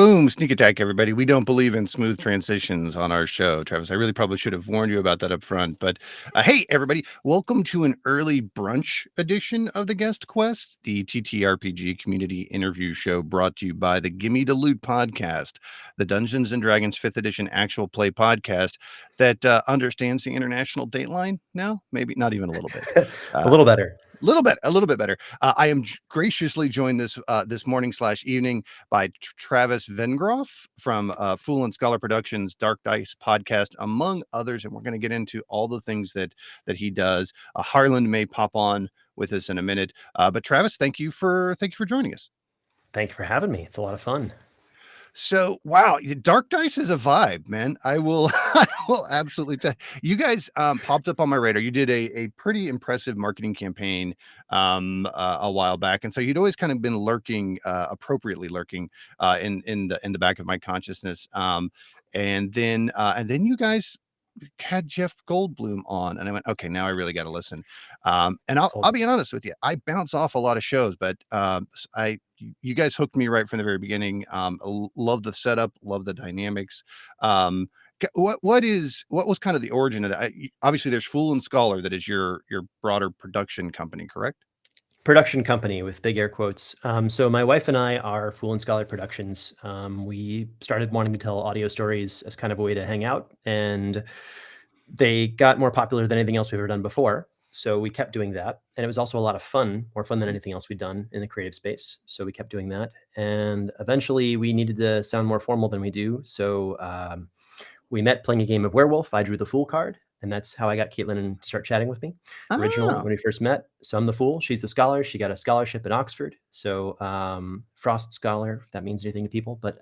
Boom, sneak attack, everybody. We don't believe in smooth transitions on our show, Travis. I really probably should have warned you about that up front. But hey, everybody, welcome to an early brunch edition of the Guest Quest, the TTRPG community interview show brought to you by the Gimme the Loot podcast, the Dungeons and Dragons 5th edition actual play podcast that understands the international dateline now. Maybe not even a little bit. A little better. A little bit better. I am graciously joined this morning / evening by Travis Vengroff from Fool and Scholar Productions Dark Dice podcast, among others, and we're going to get into all the things that he does. Harlan may pop on with us in a minute, but Travis, thank you for joining us. Thank you for having me. It's a lot of fun. So, wow, Dark Dice is a vibe, man. I will absolutely tell you guys popped up on my radar. You did a pretty impressive marketing campaign a while back, and so you'd always kind of been lurking, appropriately lurking in the back of my consciousness. And then you guys had Jeff Goldblum on, and I went, okay, now I really got to listen. And I'll be honest with you, I bounce off a lot of shows, but you guys hooked me right from the very beginning. Love the setup, love the dynamics. What was kind of the origin of that? Obviously, there's Fool and Scholar, that is your broader production company, correct? Production company with big air quotes. So my wife and I are Fool and Scholar Productions. We started wanting to tell audio stories as kind of a way to hang out, and they got more popular than anything else we've ever done before. So we kept doing that, and it was also a lot of fun, more fun than anything else we'd done in the creative space. So we kept doing that, and eventually we needed to sound more formal than we do. So we met playing a game of Werewolf. I drew the Fool card, and that's how I got Caitlin to start chatting with me originally when we first met. So I'm the Fool. She's the Scholar. She got a scholarship at Oxford. So Frost Scholar, if that means anything to people. But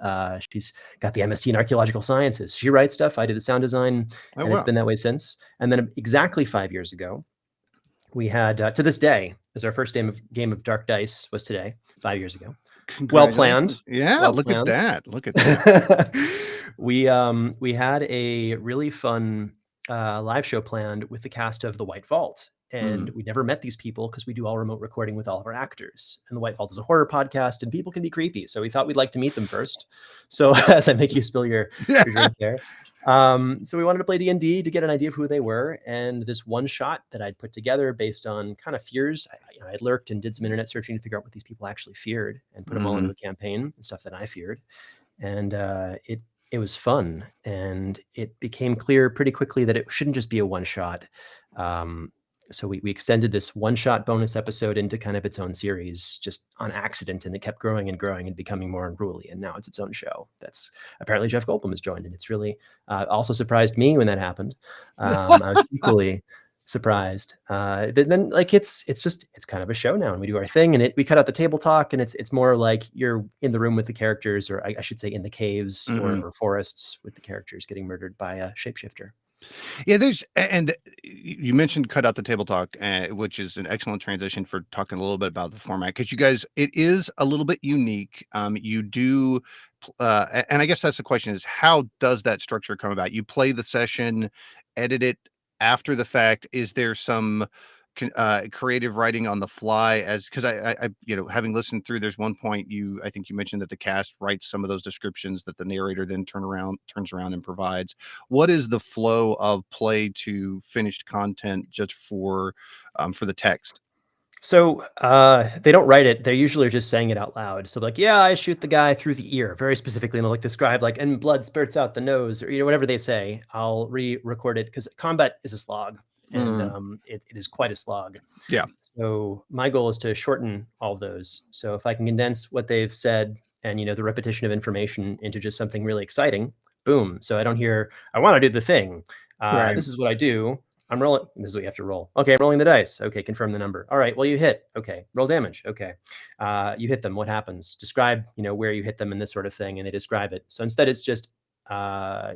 she's got the MSc in Archaeological Sciences. She writes stuff. I do the sound design, and it's been that way since. And then exactly 5 years ago, we had, to this day, as our first game of Dark Dice was today, 5 years ago. Well planned. Yeah, well look planned. at that. Look at that. We had a really fun live show planned with the cast of The White Vault. And we never met these people because we do all remote recording with all of our actors. And The White Vault is a horror podcast, and people can be creepy. So we thought we'd like to meet them first. So as I make you spill your drink there. So we wanted to play D&D to get an idea of who they were. And this one shot that I'd put together based on kind of fears. I lurked and did some internet searching to figure out what these people actually feared and put them all into a campaign and stuff that I feared. And it was fun, and it became clear pretty quickly that it shouldn't just be a one shot. So we extended this one shot bonus episode into kind of its own series just on accident, and it kept growing and growing and becoming more unruly. And now it's its own show. That's apparently Jeff Goldblum has joined, and it's really also surprised me when that happened. I was equally surprised. But then it's kind of a show now, and we do our thing, and we cut out the table talk, and it's more like you're in the room with the characters, or I should say in the caves or forests with the characters getting murdered by a shapeshifter. Yeah, and you mentioned cut out the table talk, which is an excellent transition for talking a little bit about the format, because you guys, it is a little bit unique. You do, and I guess that's the question: is how does that structure come about? You play the session, edit it after the fact. Is there some creative writing on the fly? Because I having listened through, there's one point I think you mentioned that the cast writes some of those descriptions that the narrator then turns around and provides. What is the flow of play to finished content just for the text? So they don't write it. They usually are just saying it out loud. So like, yeah, I shoot the guy through the ear very specifically, and they'll describe and blood spurts out the nose, or whatever they say. I'll re-record it because combat is a slog. And it is quite a slog. Yeah. So my goal is to shorten all of those. So if I can condense what they've said and the repetition of information into just something really exciting, boom. So I don't hear, I want to do the thing. Right. This is what I do. I'm rolling. This is what you have to roll. Okay, I'm rolling the dice. Okay, confirm the number. All right, well, you hit. Okay, roll damage. Okay, you hit them. What happens? Describe, where you hit them and this sort of thing, and they describe it. So instead, it's just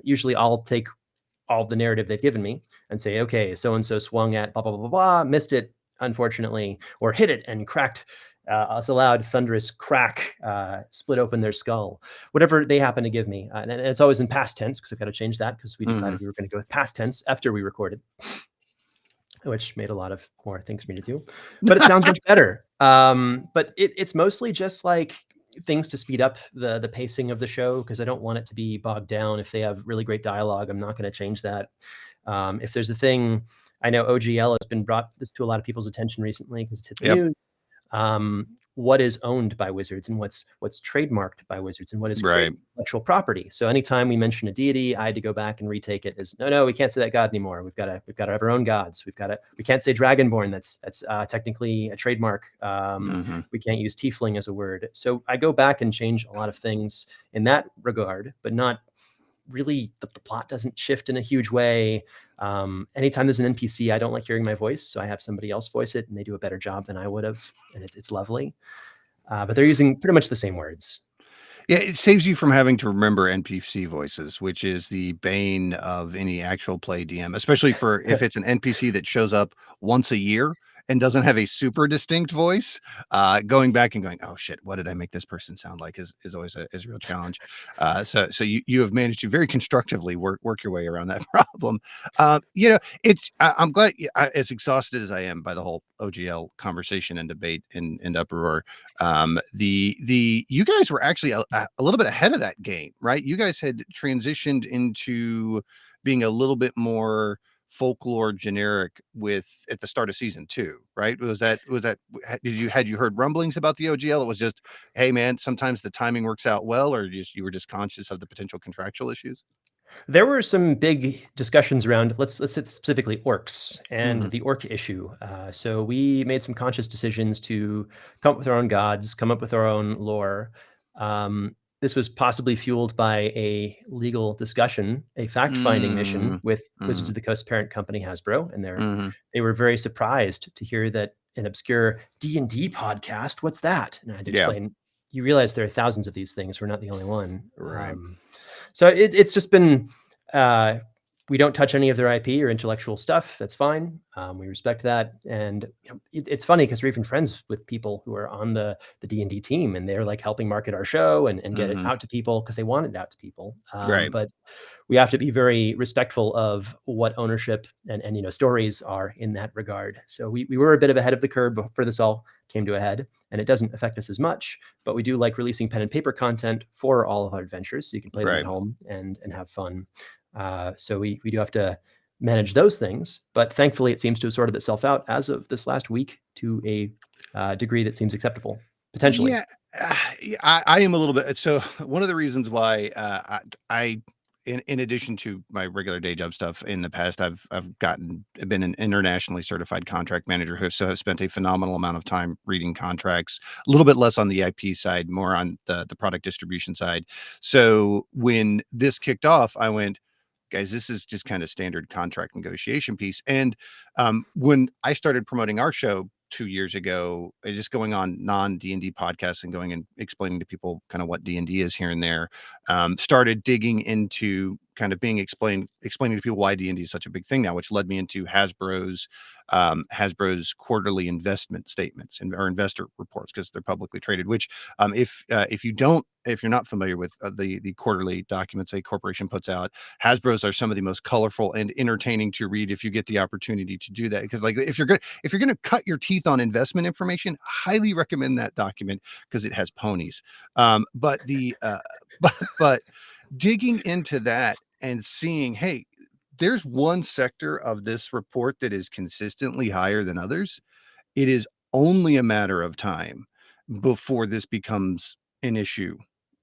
usually I'll take all the narrative they've given me and say, okay, so-and-so swung at blah, blah, blah, blah, missed it, unfortunately, or hit it and cracked as a loud, thunderous crack, split open their skull, whatever they happen to give me. And it's always in past tense, because I've got to change that, because we decided we were going to go with past tense after we recorded, which made a lot of more things for me to do. But it sounds much better. But it's mostly just things to speed up the pacing of the show because I don't want it to be bogged down. If they have really great dialogue, I'm not going to change that. If there's a thing, I know OGL has been brought this to a lot of people's attention recently because it's hit the Yep. news. What is owned by Wizards and what's trademarked by Wizards and what is Right. created intellectual property. So anytime we mention a deity, I had to go back and retake it as no, we can't say that god anymore. We've got to have our own gods. We can't say Dragonborn. That's technically a trademark. We can't use Tiefling as a word. So I go back and change a lot of things in that regard, but not really the plot doesn't shift in a huge way. Anytime there's an NPC, I don't like hearing my voice, so I have somebody else voice it, and they do a better job than I would have, and it's lovely. But they're using pretty much the same words. Yeah, it saves you from having to remember NPC voices, which is the bane of any actual play DM, especially for if it's an NPC that shows up once a year and doesn't have a super distinct voice. Going back and going, oh shit, what did I make this person sound like is always a real challenge. So you have managed to very constructively work your way around that problem. I'm glad. As exhausted as I am by the whole OGL conversation and debate and uproar, you guys were actually a little bit ahead of that game, right? You guys had transitioned into being a little bit more folklore generic at the start of season 2, right? Had you heard rumblings about the OGL? It was just, hey man, sometimes the timing works out well, or you were just conscious of the potential contractual issues? There were some big discussions around let's say specifically orcs and Mhm. the orc issue. So we made some conscious decisions to come up with our own gods, come up with our own lore. This was possibly fueled by a legal discussion, a fact-finding mission Mm, with Wizards of mhm, the Coast parent company Hasbro, and mhm. they were very surprised to hear that an obscure D&D podcast. What's that? And I had to Yeah, explain. You realize there are thousands of these things. We're not the only one. right. So it's just been uh, we don't touch any of their IP or intellectual stuff. That's fine. We respect that, and it's funny because we're even friends with people who are on the D&D team, and they're like helping market our show and get it Mhm. out to people because they want it out to people. Right. But we have to be very respectful of what ownership and stories are in that regard. So we were a bit of ahead of the curve before this all came to a head, and it doesn't affect us as much. But we do like releasing pen and paper content for all of our adventures, so you can play them at Right. home and have fun. So we do have to manage those things, but thankfully it seems to have sorted itself out as of this last week to a degree that seems acceptable potentially. Yeah, yeah, I am a little bit. So one of the reasons why I in addition to my regular day job stuff in the past, I've been an internationally certified contract manager who so have spent a phenomenal amount of time reading contracts, a little bit less on the IP side, more on the product distribution side. So when this kicked off, I went, guys, this is just kind of standard contract negotiation piece. And when I started promoting our show 2 years ago, just going on non D&D podcasts and going and explaining to people kind of what D&D is here and there, started digging into kind of explaining to people why D&D is such a big thing now, which led me into Hasbro's quarterly investment statements or investor reports because they're publicly traded. Which, if you're not familiar with the quarterly documents a corporation puts out, Hasbro's are some of the most colorful and entertaining to read if you get the opportunity to do that. Because like if you're gonna cut your teeth on investment information, highly recommend that document because it has ponies. But the but digging into that and seeing, hey, there's one sector of this report that is consistently higher than others. It is only a matter of time before this becomes an issue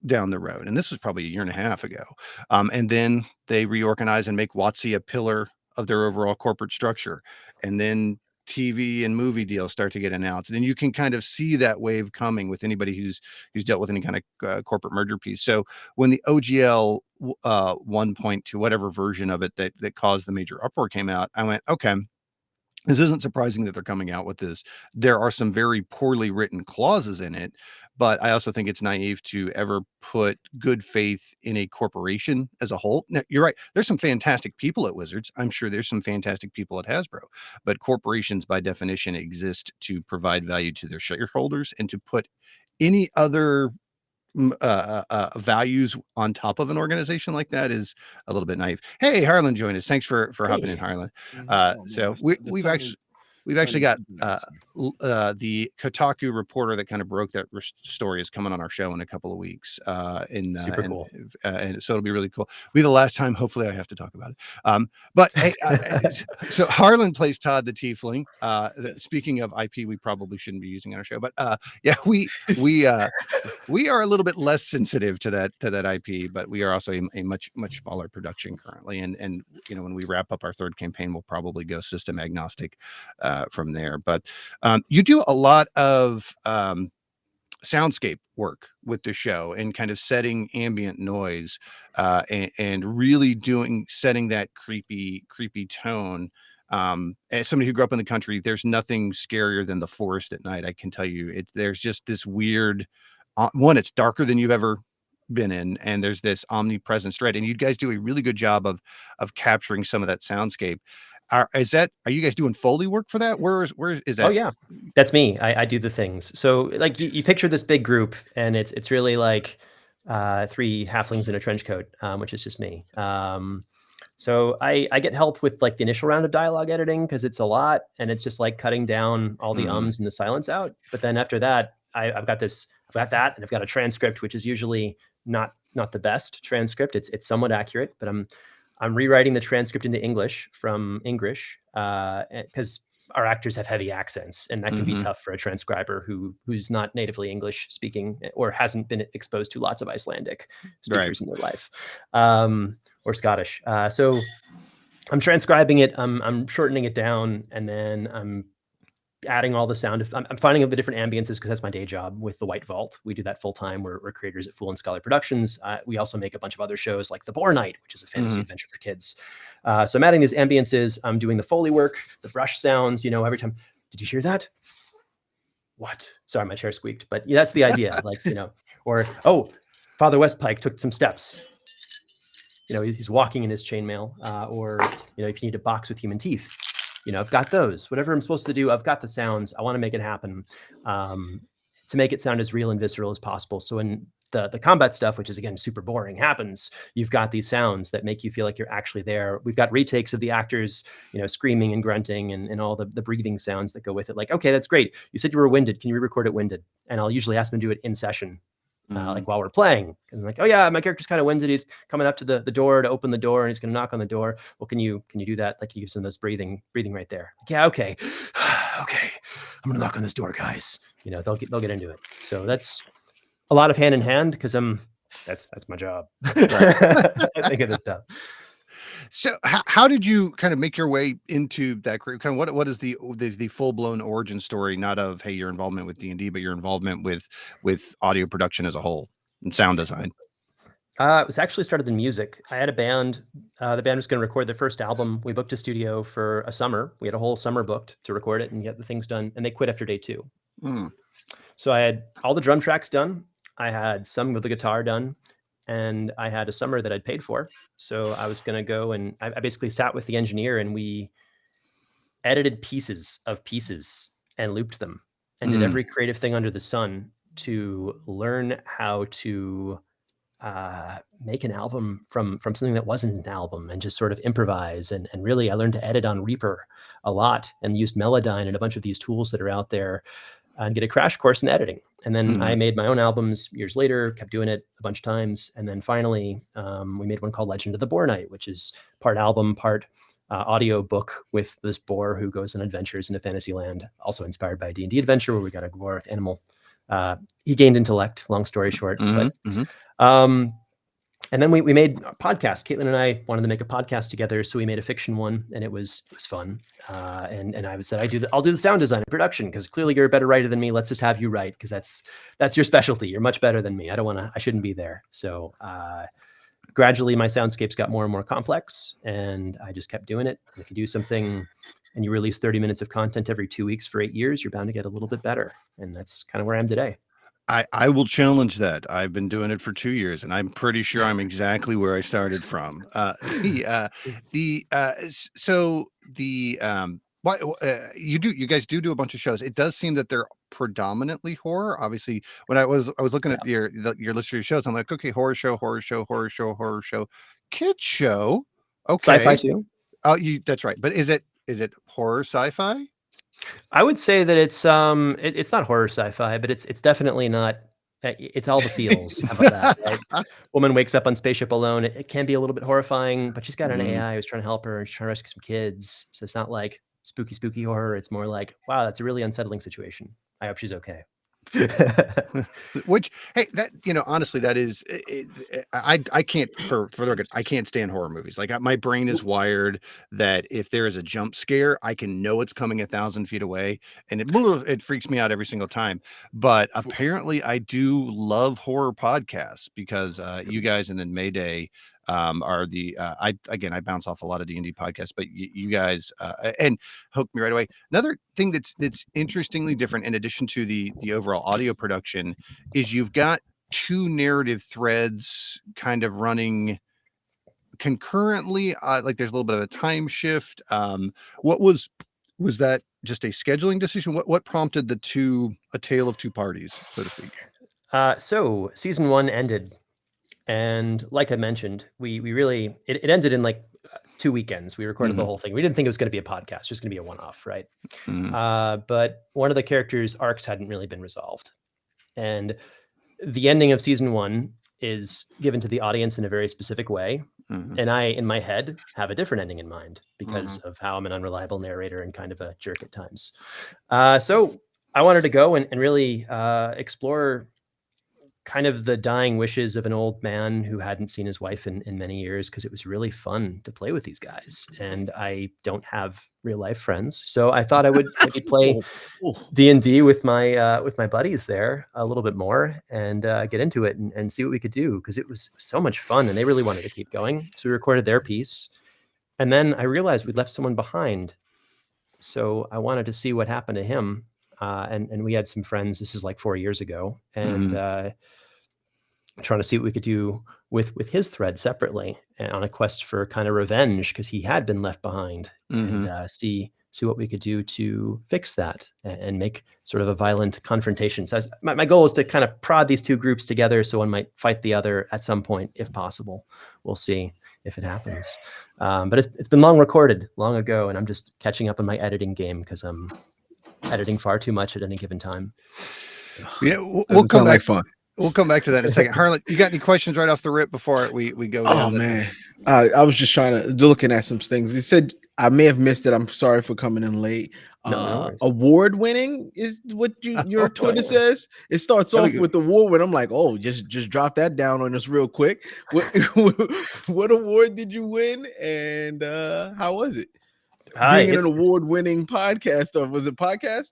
down the road. And this was probably a year and a half ago. And then they reorganize and make WotC a pillar of their overall corporate structure. And then TV and movie deals start to get announced. And you can kind of see that wave coming with anybody who's dealt with any kind of corporate merger piece. So when the OGL 1.2, whatever version of it that caused the major uproar came out, I went, okay, this isn't surprising that they're coming out with this. There are some very poorly written clauses in it, but I also think it's naive to ever put good faith in a corporation as a whole. Now, you're right. There's some fantastic people at Wizards. I'm sure there's some fantastic people at Hasbro, but corporations by definition exist to provide value to their shareholders, and to put any other values on top of an organization like that is a little bit naive. Hey, Harlan joined us. Thanks for hopping in, Hey. Harlan. Oh man, So the we've timing actually we've actually got the Kotaku reporter that kind of broke that story is coming on our show in a couple of weeks. Super cool. And so it'll be really cool. Be the last time, hopefully, I have to talk about it. But hey, so Harlan plays Todd the Tiefling. Speaking of IP, we probably shouldn't be using on our show, but yeah, we are a little bit less sensitive to that IP, but we are also a much smaller production currently. And when we wrap up our third campaign, we'll probably go system agnostic from there. But you do a lot of soundscape work with the show and kind of setting ambient noise and really setting that creepy tone. As somebody who grew up in the country, there's nothing scarier than the forest at night. I can tell you, there's just this weird one. It's darker than you've ever been in, and there's this omnipresent threat. And you guys do a really good job of capturing some of that soundscape. Are you guys doing Foley work for that? Where is that? Oh yeah, that's me. I do the things. So like you picture this big group, and it's really like 3 halflings in a trench coat, which is just me. So I get help with like the initial round of dialogue editing because it's a lot, and it's just like cutting down all the ums and the silence out. But then after that, I've got that, and I've got a transcript, which is usually not the best transcript. It's somewhat accurate, but I'm rewriting the transcript into English from English because our actors have heavy accents, and that can be tough for a transcriber who's not natively English speaking or hasn't been exposed to lots of Icelandic speakers in their life, or Scottish. So I'm transcribing it. I'm shortening it down, and then I'm adding all the sound. I'm finding all the different ambiences because that's my day job with the White Vault. We do that full time. We're creators at Fool and Scholar Productions. We also make a bunch of other shows like The Boar Knight, which is a fantasy adventure for kids. So I'm adding these ambiences. I'm doing the Foley work, the brush sounds. Every time. Did you hear that? What? Sorry, my chair squeaked. But yeah, that's the idea. Or Father Westpike took some steps. He's walking in his chainmail. Or if you need to box with human teeth. I've got those. Whatever I'm supposed to do, I've got the sounds. I want to make it happen to make it sound as real and visceral as possible. So when the combat stuff, which is, again, super boring, happens, you've got these sounds that make you feel like you're actually there. We've got retakes of the actors, screaming and grunting and all the breathing sounds that go with it. Like, okay, that's great. You said you were winded. Can you re-record it winded? And I'll usually ask them to do it in session. Like while we're playing, and like, oh yeah, my character's kind of winded. He's coming up to the door to open the door, and he's going to knock on the door. Well, can you do that? Like, use some of this breathing right there. Like, yeah, okay, okay. I'm going to knock on this door, guys. They'll get into it. So that's a lot of hand in hand because that's my job. I think of this stuff. So how did you kind of make your way into that group? Kind of what is the full blown origin story? Not of, hey, your involvement with D&D, but your involvement with audio production as a whole and sound design. It was actually started in music. I had a band. The band was going to record their first album. We booked a studio for a summer. We had a whole summer booked to record it and get the things done. And they quit after day 2. So I had all the drum tracks done. I had some of the guitar done. And I had a summer that I'd paid for. So I was going to go, and I basically sat with the engineer, and we edited pieces of pieces and looped them and did every creative thing under the sun to learn how to make an album from something that wasn't an album, and just sort of improvise. And really, I learned to edit on Reaper a lot and used Melodyne and a bunch of these tools that are out there, and get a crash course in editing. And then I made my own albums years later, kept doing it a bunch of times. And then finally, we made one called Legend of the Boar Knight, which is part album, part audio book with this boar who goes on adventures into fantasy land, also inspired by a D&D adventure where we got a dwarf animal. He gained intellect, long story short. And then we made a podcast. Caitlin and I wanted to make a podcast together, so we made a fiction one, and it was fun. And I said, I'll do the sound design and production because clearly you're a better writer than me. Let's just have you write because that's your specialty. You're much better than me. I shouldn't be there. So gradually, my soundscapes got more and more complex, and I just kept doing it. And if you do something and you release 30 minutes of content every 2 weeks for 8 years, you're bound to get a little bit better. And that's kind of where I am today. I will challenge that. I've been doing it for 2 years, and I'm pretty sure I'm exactly where I started from. You guys do a bunch of shows. It does seem that they're predominantly horror. Obviously, when I was looking at your list of your shows, I'm like, okay, horror show, kid show, okay, Sci-fi too. Oh, that's right. But is it horror sci-fi? I would say that it's not horror sci-fi, but it's definitely not. It's all the feels. How about that? Right? Woman wakes up on spaceship alone. It can be a little bit horrifying, but she's got an Mhm. AI who's trying to help her and she's trying to rescue some kids. So it's not like spooky horror. It's more like, wow, that's a really unsettling situation. I hope she's okay. Which, hey, that honestly, that is, I can't, for the record, I can't stand horror movies. Like my brain is wired that if there is a jump scare, I can know it's coming 1,000 feet away, and it freaks me out every single time. But apparently, I do love horror podcasts because you guys and then Mayday are the I bounce off a lot of D&D podcasts, but you guys and hooked me right away. Another thing that's interestingly different, in addition to the overall audio production, is you've got two narrative threads kind of running concurrently. Like there's a little bit of a time shift. What was that just a scheduling decision? What prompted a tale of two parties, so to speak? So season 1 ended, and like I mentioned, we really it ended in like 2 weekends. We recorded the Hmm. whole thing. We didn't think it was going to be a podcast, just going to be a one-off, right? Hmm. But one of the characters' arcs hadn't really been resolved, and the ending of season 1 is given to the audience in a very specific way. Hmm. And I, in my head, have a different ending in mind because Hmm. of how I'm an unreliable narrator and kind of a jerk at times. So I wanted to go and really explore kind of the dying wishes of an old man who hadn't seen his wife in many years, because it was really fun to play with these guys. And I don't have real life friends. So I thought I would maybe play Oh, oh. D&D with my buddies there a little bit more and get into it and see what we could do, because it was so much fun and they really wanted to keep going. So we recorded their piece. And then I realized we'd left someone behind. So I wanted to see what happened to him. And we had some friends. This is like 4 years ago. And Mhm. trying to see what we could do with his thread separately, and on a quest for kind of revenge because he had been left behind, and Mhm. see what we could do to fix that and make sort of a violent confrontation. So my goal is to kind of prod these two groups together so one might fight the other at some point if possible. We'll see if it happens. But it's been long recorded long ago, and I'm just catching up on my editing game because I'm editing far too much at any given time. Yeah, we'll Doesn't come sound back. like fun. We'll come back to that in a second. Harlan, you got any questions right off the rip before we go Oh down that man, path? I was just trying to looking at some things. You said I may have missed it. I'm sorry for coming in late. No worries. Award winning is what your Twitter says. It starts There we off go. with award win. I'm like, oh, just drop that down on us real quick. What what award did you win, and how was it being in an It's award winning podcast? Or was it podcast?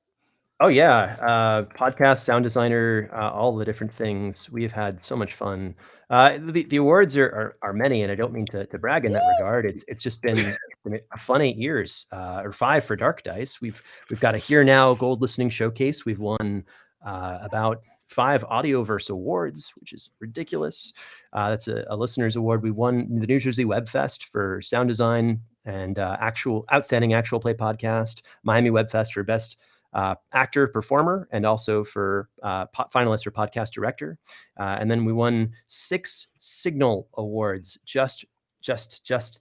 Oh yeah, podcast, sound designer, all the different things. We've had so much fun. The awards are many, and I don't mean to brag in that regard. It's just been a fun 8 years, or 5 for Dark Dice. We've got a Here Now Gold Listening Showcase. We've won about 5 Audioverse awards, which is ridiculous. That's a listeners award. We won the New Jersey Web Fest for sound design and actual outstanding actual play podcast. Miami Web Fest for best actor performer, and also for finalist for podcast director. And then we won 6 Signal awards just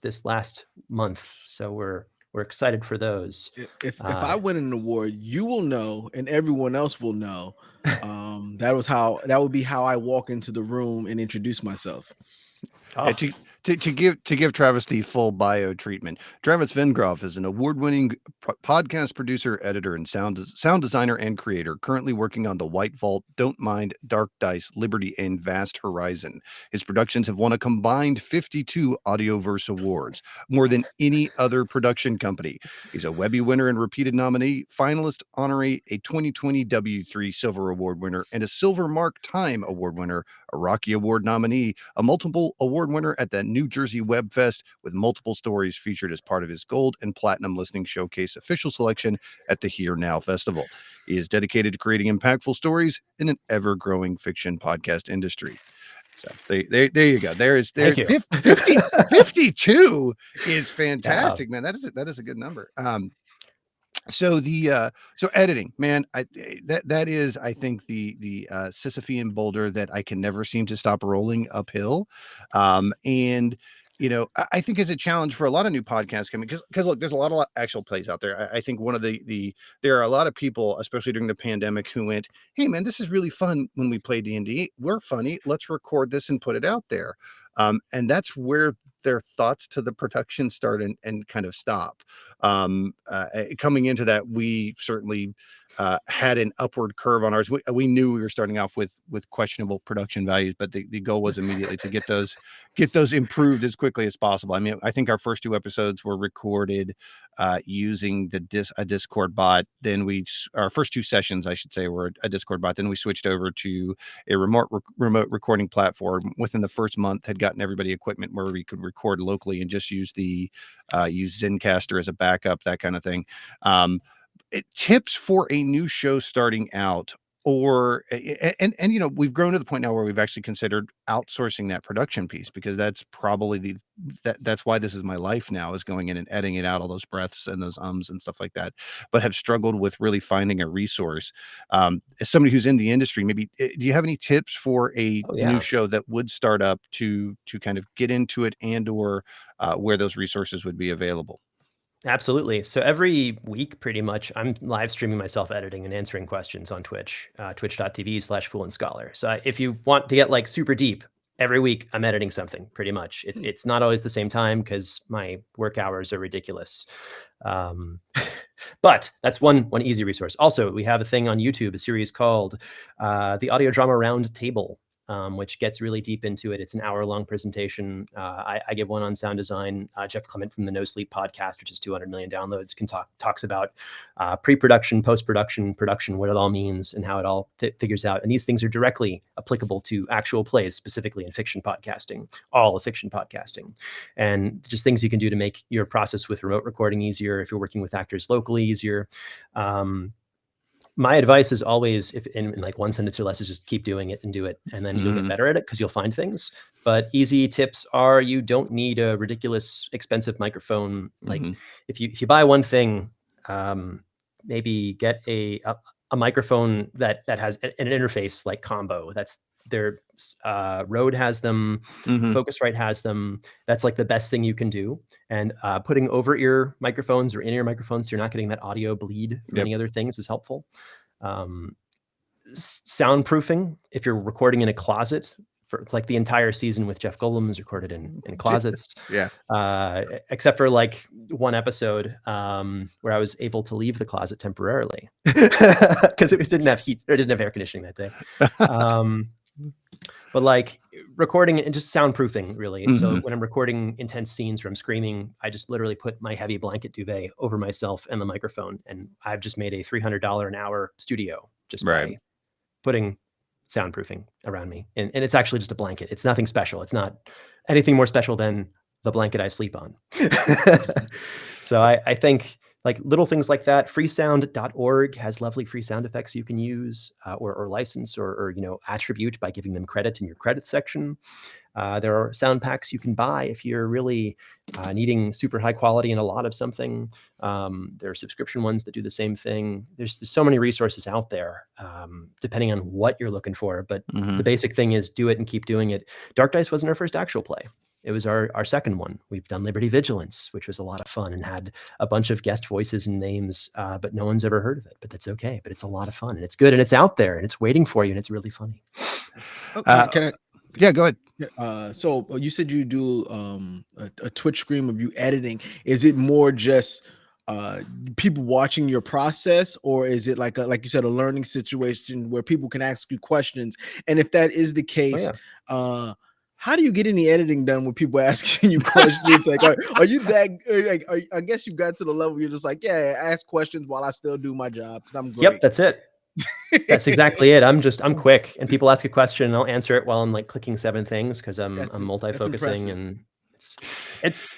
this last month. So we're excited for those. If I win an award, you will know, and everyone else will know. That would be how I walk into the room and introduce myself. Oh, To give Travis the full bio treatment, Travis Vengroff is an award-winning podcast producer, editor, and sound designer and creator. Currently working on The White Vault, Don't Mind, Dark Dice, Liberty, and Vast Horizon. His productions have won a combined 52 Audioverse awards, more than any other production company. He's a Webby winner and repeated nominee, finalist, honoree, a 2020 W3 Silver Award winner, and a Silver Mark Time Award winner, a Rocky Award nominee, a multiple award winner at the New Jersey Web Fest, with multiple stories featured as part of his Gold and Platinum Listening Showcase official selection at the Here Now Festival. He is dedicated to creating impactful stories in an ever-growing fiction podcast industry. So there you go. There's thank you. 52 is Yeah. fantastic, man. That is a good number. So so editing, man, that is, I think, the Sisyphean boulder that I can never seem to stop rolling uphill. And I think is a challenge for a lot of new podcasts coming because look, there's a lot of actual plays out there. I think one of there are a lot of people, especially during the pandemic, who went, "Hey man, this is really fun when we play D&D. We're funny. Let's record this and put it out there." And that's where their thoughts to the production start and kind of stop. Coming into that, we certainly had an upward curve on ours. We knew we were starting off with questionable production values, but the goal was immediately to get those improved as quickly as possible. I mean, I think our first 2 episodes were recorded using a Discord bot. Then our first 2 sessions, I should say, were a Discord bot. Then we switched over to a remote recording platform. Within the first month, had gotten everybody equipment where we could record locally and just use use Zencastr as a backup, that kind of thing. Tips for a new show starting out, we've grown to the point now where we've actually considered outsourcing that production piece, because that's probably that's why this is my life now, is going in and editing it out, all those breaths and those ums and stuff like that, but have struggled with really finding a resource. As somebody who's in the industry, maybe do you have any tips for a new show that would start up to kind of get into it, and or where those resources would be available? Absolutely. So every week, pretty much, I'm live streaming myself editing and answering questions on Twitch, twitch.tv/Fool and Scholar. So if you want to get like super deep, every week I'm editing something pretty much. It's not always the same time because my work hours are ridiculous. But that's one easy resource. Also, we have a thing on YouTube, a series called the Audio Drama Round Table, which gets really deep into it. It's an hour-long presentation. I give one on sound design. Jeff Clement from the No Sleep podcast, which is 200 million downloads, talks about pre-production, post-production, production, what it all means, and how it all figures out. And these things are directly applicable to actual plays, specifically in fiction podcasting, all of fiction podcasting, and just things you can do to make your process with remote recording easier if you're working with actors locally easier. My advice is always, if in like 1 sentence or less, is just keep doing it and do it, and then you'll get better at it because you'll find things. But easy tips are, you don't need a ridiculous expensive microphone. Like if you buy one thing, maybe get a microphone that has an interface like Combo. That's their Rode has them, Focusrite has them. That's like the best thing you can do. And putting over-ear microphones or in-ear microphones, so you're not getting that audio bleed from any other things, is helpful. Soundproofing, if you're recording in a closet, it's like the entire season with Jeff Goldblum is recorded in closets. Except for like one episode where I was able to leave the closet temporarily because it didn't have heat, or didn't have air conditioning that day. But like recording and just soundproofing, really. So when I'm recording intense scenes where I'm screaming, I just literally put my heavy blanket duvet over myself and the microphone, and I've just made a $300 an hour studio just by putting soundproofing around me. And it's actually just a blanket. It's nothing special. It's not anything more special than the blanket I sleep on. So I think like little things like that. Freesound.org has lovely free sound effects you can use or license or attribute by giving them credit in your credit section. There are sound packs you can buy if you're really needing super high quality and a lot of something. There are subscription ones that do the same thing. There's so many resources out there, depending on what you're looking for. But the basic thing is do it and keep doing it. Dark Dice wasn't our first actual play. It was our second one. We've done Liberty Vigilance, which was a lot of fun and had a bunch of guest voices and names, but no one's ever heard of it. But that's okay. But it's a lot of fun, and it's good, and it's out there, and it's waiting for you, and it's really funny. Okay, yeah, go ahead. So you said you do a Twitch stream of you editing. Is it more just people watching your process, or is it like you said, a learning situation where people can ask you questions? And if that is the case, how do you get any editing done with people asking you questions? Like, are you that? Like, I guess you got to the level you're just like, yeah, ask questions while I still do my job because I'm great. Yep, that's it. That's exactly it. I'm quick, and people ask a question, and I'll answer it while I'm like clicking 7 things because I'm multi-focusing, and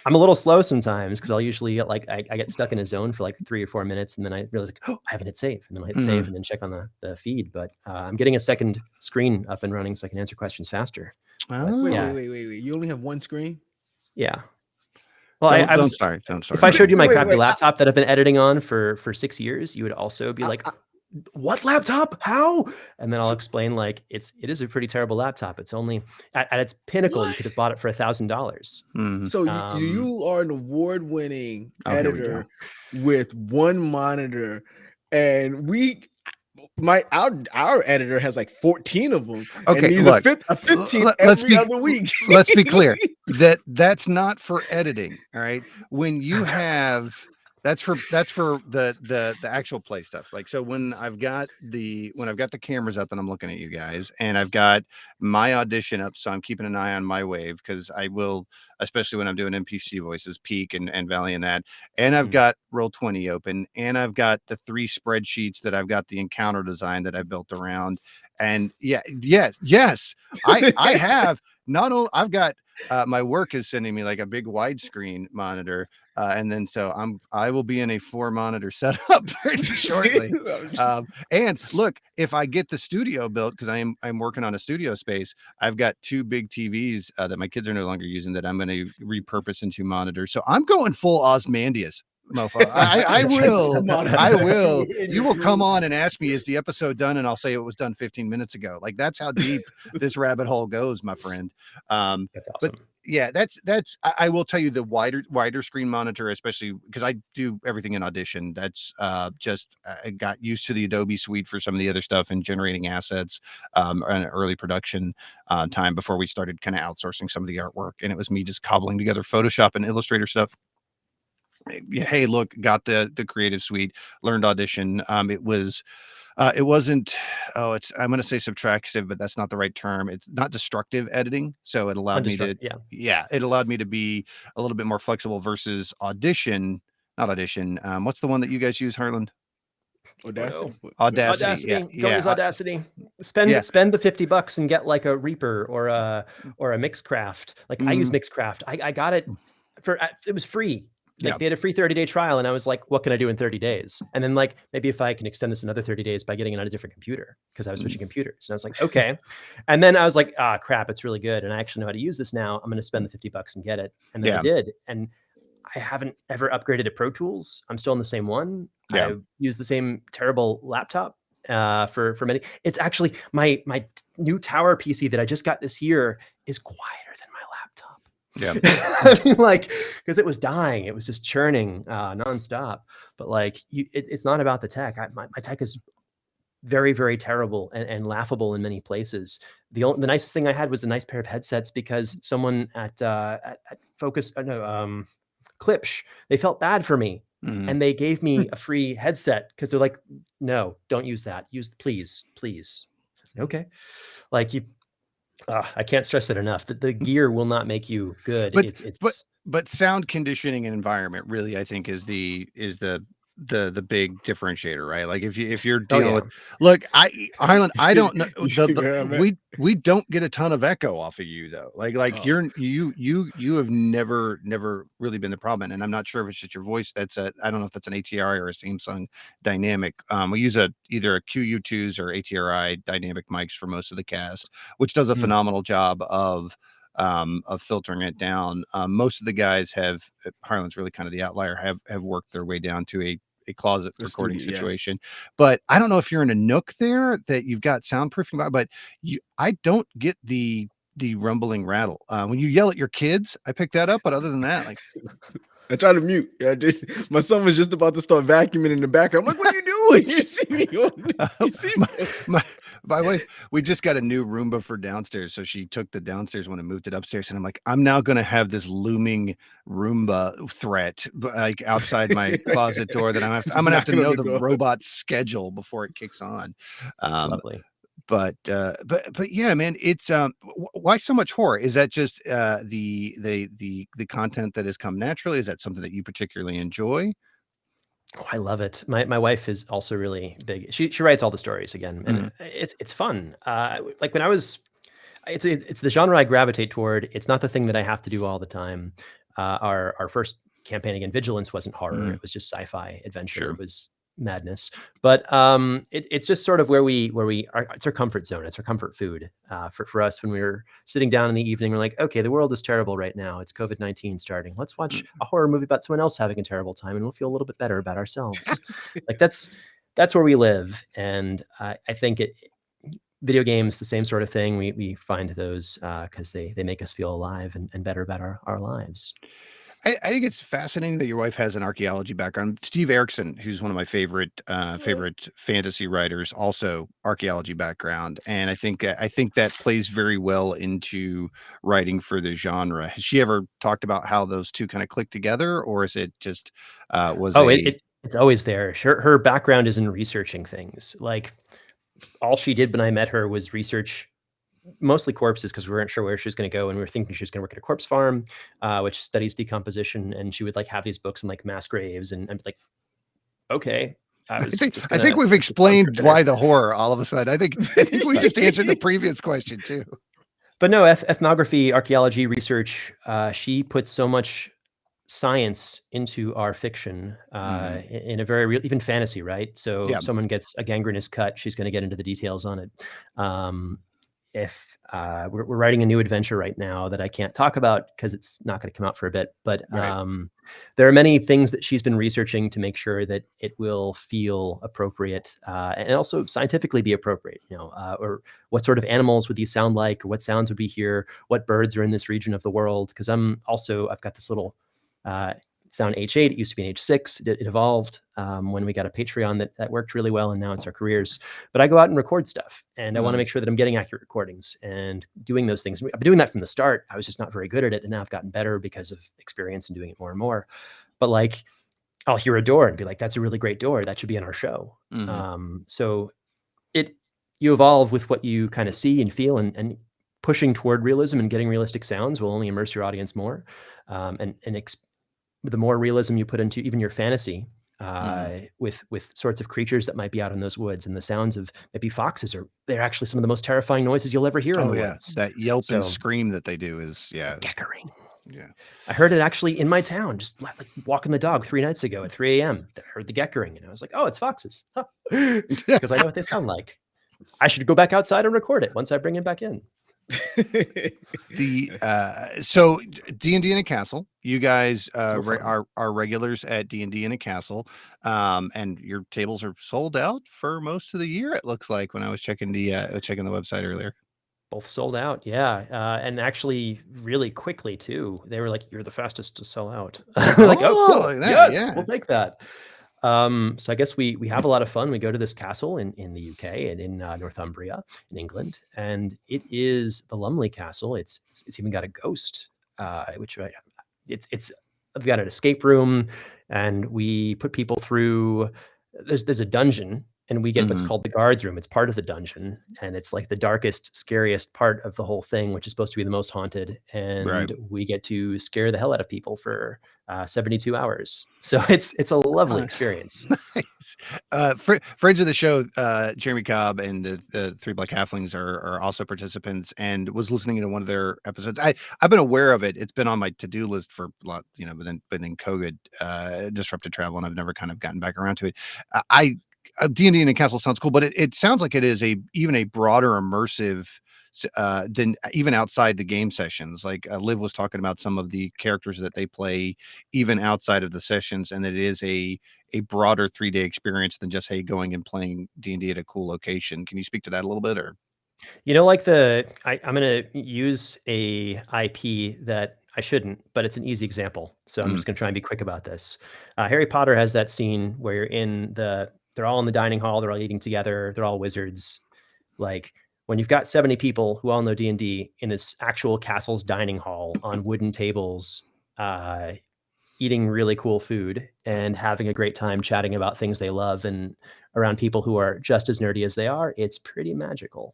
I'm a little slow sometimes because I'll usually get like I get stuck in a zone for like 3 or 4 minutes, and then I realize like, oh, I haven't hit save, and then I hit save and then check on the feed. But I'm getting a second screen up and running so I can answer questions faster. Wait. You only have one screen? Yeah. Well, don't start. If I showed you my crappy laptop that I've been editing on for 6 years, you would also be like, what laptop? How? And then I'll explain like it is a pretty terrible laptop. It's only at its pinnacle, you What? could have bought it for $1,000. Mhm. So you are an award-winning Oh, here we go. editor with one monitor, and our editor has like 14 of them. Okay, and needs look, a 15 let's every be other week. let's be clear that's not for editing. All right, when you have that's for the actual play stuff. Like, so when I've got the cameras up and I'm looking at you guys, and I've got my audition up, so I'm keeping an eye on my wave, because I will, especially when I'm doing NPC voices, Peak and Valley and that, and I've got Roll20 open, and I've got the 3 spreadsheets that I've got the encounter design that I built around. And yes, I have not only I've got my work is sending me like a big widescreen monitor, and then so I will be in a 4 monitor setup pretty shortly. And look, if I get the studio built, because I'm working on a studio space, I've got 2 big TVs that my kids are no longer using that I'm going to repurpose into monitors. So I'm going full Osmandius. Mofo. I will. You will come on and ask me, is the episode done? And I'll say it was done 15 minutes ago. Like, that's how deep this rabbit hole goes, my friend. That's awesome. But yeah, I will tell you, the wider screen monitor, especially because I do everything in Audition. That's just I got used to the Adobe suite for some of the other stuff and generating assets and early production time before we started kind of outsourcing some of the artwork. And it was me just cobbling together Photoshop and Illustrator stuff. Hey, look, got the creative suite, learned Audition. It wasn't, I'm going to say subtractive, but that's not the right term. It's not destructive editing. So it allowed me to, it allowed me to be a little bit more flexible versus Audition, not Audition. What's the one that you guys use, Harlan? Audacity. Audacity. Yeah, Don't use Audacity. Spend the $50 and get like a Reaper or a Mixcraft. Like, I use Mixcraft. I got it it was free. Like, they had a free 30-day trial, and I was like, what can I do in 30 days? And then, like, maybe if I can extend this another 30 days by getting it on a different computer, because I was switching computers. And I was like, okay. And then I was like, crap, it's really good. And I actually know how to use this now. I'm going to spend the $50 and get it. And then I did. And I haven't ever upgraded to Pro Tools. I'm still on the same one. I use the same terrible laptop for many. It's actually my new tower PC that I just got this year is quieter than my laptop. Yeah. I mean, like, because it was dying. It was just churning nonstop. But like, it's not about the tech. My tech is very, very terrible and laughable in many places. The nicest thing I had was a nice pair of headsets, because someone at Focus, Klipsch, they felt bad for me. And they gave me a free headset, because they're like, no, don't use that. Please. Okay. Like, I can't stress it enough that the gear will not make you good. But sound conditioning and environment really, I think, is the big differentiator, right? Like, if you're dealing with, look, Harlan, I don't know, we don't get a ton of echo off of you though. Like you have never really been the problem, and I'm not sure if it's just your voice. I don't know if that's an ATRI or a Samsung dynamic. We use either a QU2s or ATRI dynamic mics for most of the cast, which does a phenomenal job of filtering it down. Most of the guys Harlan's really kind of the outlier, have worked their way down to a closet recording situation. But I don't know if you're in a nook there that you've got soundproofing, but I don't get the rumbling rattle when you yell at your kids. I pick that up, but other than that, like, I try to mute. My son was just about to start vacuuming in the background. I'm like, what are you doing? You see me? You see me? My wife, we just got a new Roomba for downstairs. So she took the downstairs one and moved it upstairs. And I'm like, I'm now going to have this looming Roomba threat, like, outside my closet door, that I'm going to have to know the robot's schedule before it kicks on. Lovely. But yeah, man, it's why so much horror? Is that just the content that has come naturally? Is that something that you particularly enjoy? Oh, I love it. My wife is also really big. She writes all the stories again, and it's fun. Like, when I was, it's the genre I gravitate toward. It's not the thing that I have to do all the time. Our first campaign, again, Vigilance, wasn't horror. It was just sci-fi adventure. Sure. It was madness, but it's just sort of where we are. It's our comfort zone. It's our comfort food for us. When we were sitting down in the evening, we're like, okay, the world is terrible right now. It's COVID-19 starting. Let's watch a horror movie about someone else having a terrible time, and we'll feel a little bit better about ourselves. Like, that's that's where we live. And I think video games, the same sort of thing. We find those because they make us feel alive and better about our lives. I think it's fascinating that your wife has an archaeology background. Steve Erickson, who's one of my favorite fantasy writers, also archaeology background, and I think that plays very well into writing for the genre. Has she ever talked about how those two kind of click together, or is it just was Oh, a it's always there. Her background is in researching things. Like all she did when I met her was research mostly corpses because we weren't sure where she was going to go, and we were thinking she was going to work at a corpse farm, which studies decomposition. And she would like have these books on like mass graves, and I'm like, okay, I was just I think gonna we've have fun for explained dinner. why the horror all of a sudden. I think we just answered the previous question too. But no, ethnography, archaeology research. She puts so much science into our fiction in a very real, even fantasy, right? So Yeah. someone gets a gangrenous cut, she's going to get into the details on it. If we're writing a new adventure right now that I can't talk about because it's not going to come out for a bit, but Right. there are many things that she's been researching to make sure that it will feel appropriate and also scientifically be appropriate, or what sort of animals would these sound like, or what sounds would we hear, what birds are in this region of the world. Because I've got this little it's now an H8. It used to be an H6. It evolved when we got a Patreon that worked really well, and now it's our careers. But I go out and record stuff, and I want to make sure that I'm getting accurate recordings and doing those things. I've been doing that from the start. I was just not very good at it, and now I've gotten better because of experience and doing it more and more. But like, I'll hear a door and be like, "That's a really great door. That should be in our show." So you evolve with what you kind of see and feel, and pushing toward realism and getting realistic sounds will only immerse your audience more. The more realism you put into even your fantasy, with sorts of creatures that might be out in those woods, and the sounds of maybe foxes, they're actually some of the most terrifying noises you'll ever hear in Oh the yeah, woods. that yelp and So scream that they do is geckering. yeah. I heard it actually in my town, just like walking the dog 3 nights ago at 3 a.m. I heard the geckering, and I was like, "Oh, it's foxes," because I know what they sound like. I should go back outside and record it once I bring him back in. So D&D in a Castle, you guys So fun. are regulars at D&D in a Castle, and your tables are sold out for most of the year, it looks like, when I was checking the website earlier. Both sold out, yeah, and actually really quickly too. They were like, "You're the fastest to sell out." We're like, "Oh, Oh, cool. look at that, Yes, yeah. we'll take that." So I guess we have a lot of fun. We go to this castle in the UK and in Northumbria in England, and it is the Lumley Castle. It's even got a ghost, which it's I've got an escape room, and we put people through. There's a dungeon, and we get what's Mhm. called the guards room. It's part of the dungeon, and it's like the darkest, scariest part of the whole thing, which is supposed to be the most haunted. Right. And we get to scare the hell out of people for 72 hours. So it's a lovely Uh, experience. nice. Friends of the show, Jeremy Cobb and the Three Black Halflings are also participants, and was listening to one of their episodes. I've been aware of it. It's been on my to-do list for a lot, but then COVID disrupted travel, and I've never kind of gotten back around to it. D&D in a Castle sounds cool, but it sounds like it is even a broader immersive than even outside the game sessions. Like Liv was talking about some of the characters that they play even outside of the sessions, and it is a broader 3-day experience than just, hey, going and playing D&D at a cool location. Can you speak to that a little bit? Or Like I'm going to use a IP that I shouldn't, but it's an easy example. So I'm Mm, just going to try and be quick about this. Harry Potter has that scene where they're all in the dining hall, they're all eating together, they're all wizards. Like when you've got 70 people who all know D&D in this actual castle's dining hall on wooden tables, uh, eating really cool food and having a great time chatting about things they love and around people who are just as nerdy as they are, it's pretty magical.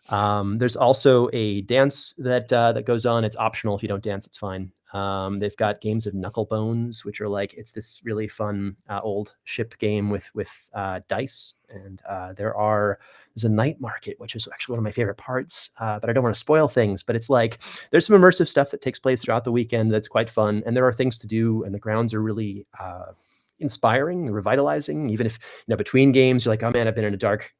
There's also a dance that goes on. It's optional. If you don't dance, it's fine. They've got games of Knuckle Bones, which are like, it's this really fun old ship game with dice. And there's a night market, which is actually one of my favorite parts. But I don't want to spoil things. But it's like there's some immersive stuff that takes place throughout the weekend that's quite fun, and there are things to do, and the grounds are really inspiring, revitalizing. Even if between games you're like, oh man, I've been in a dark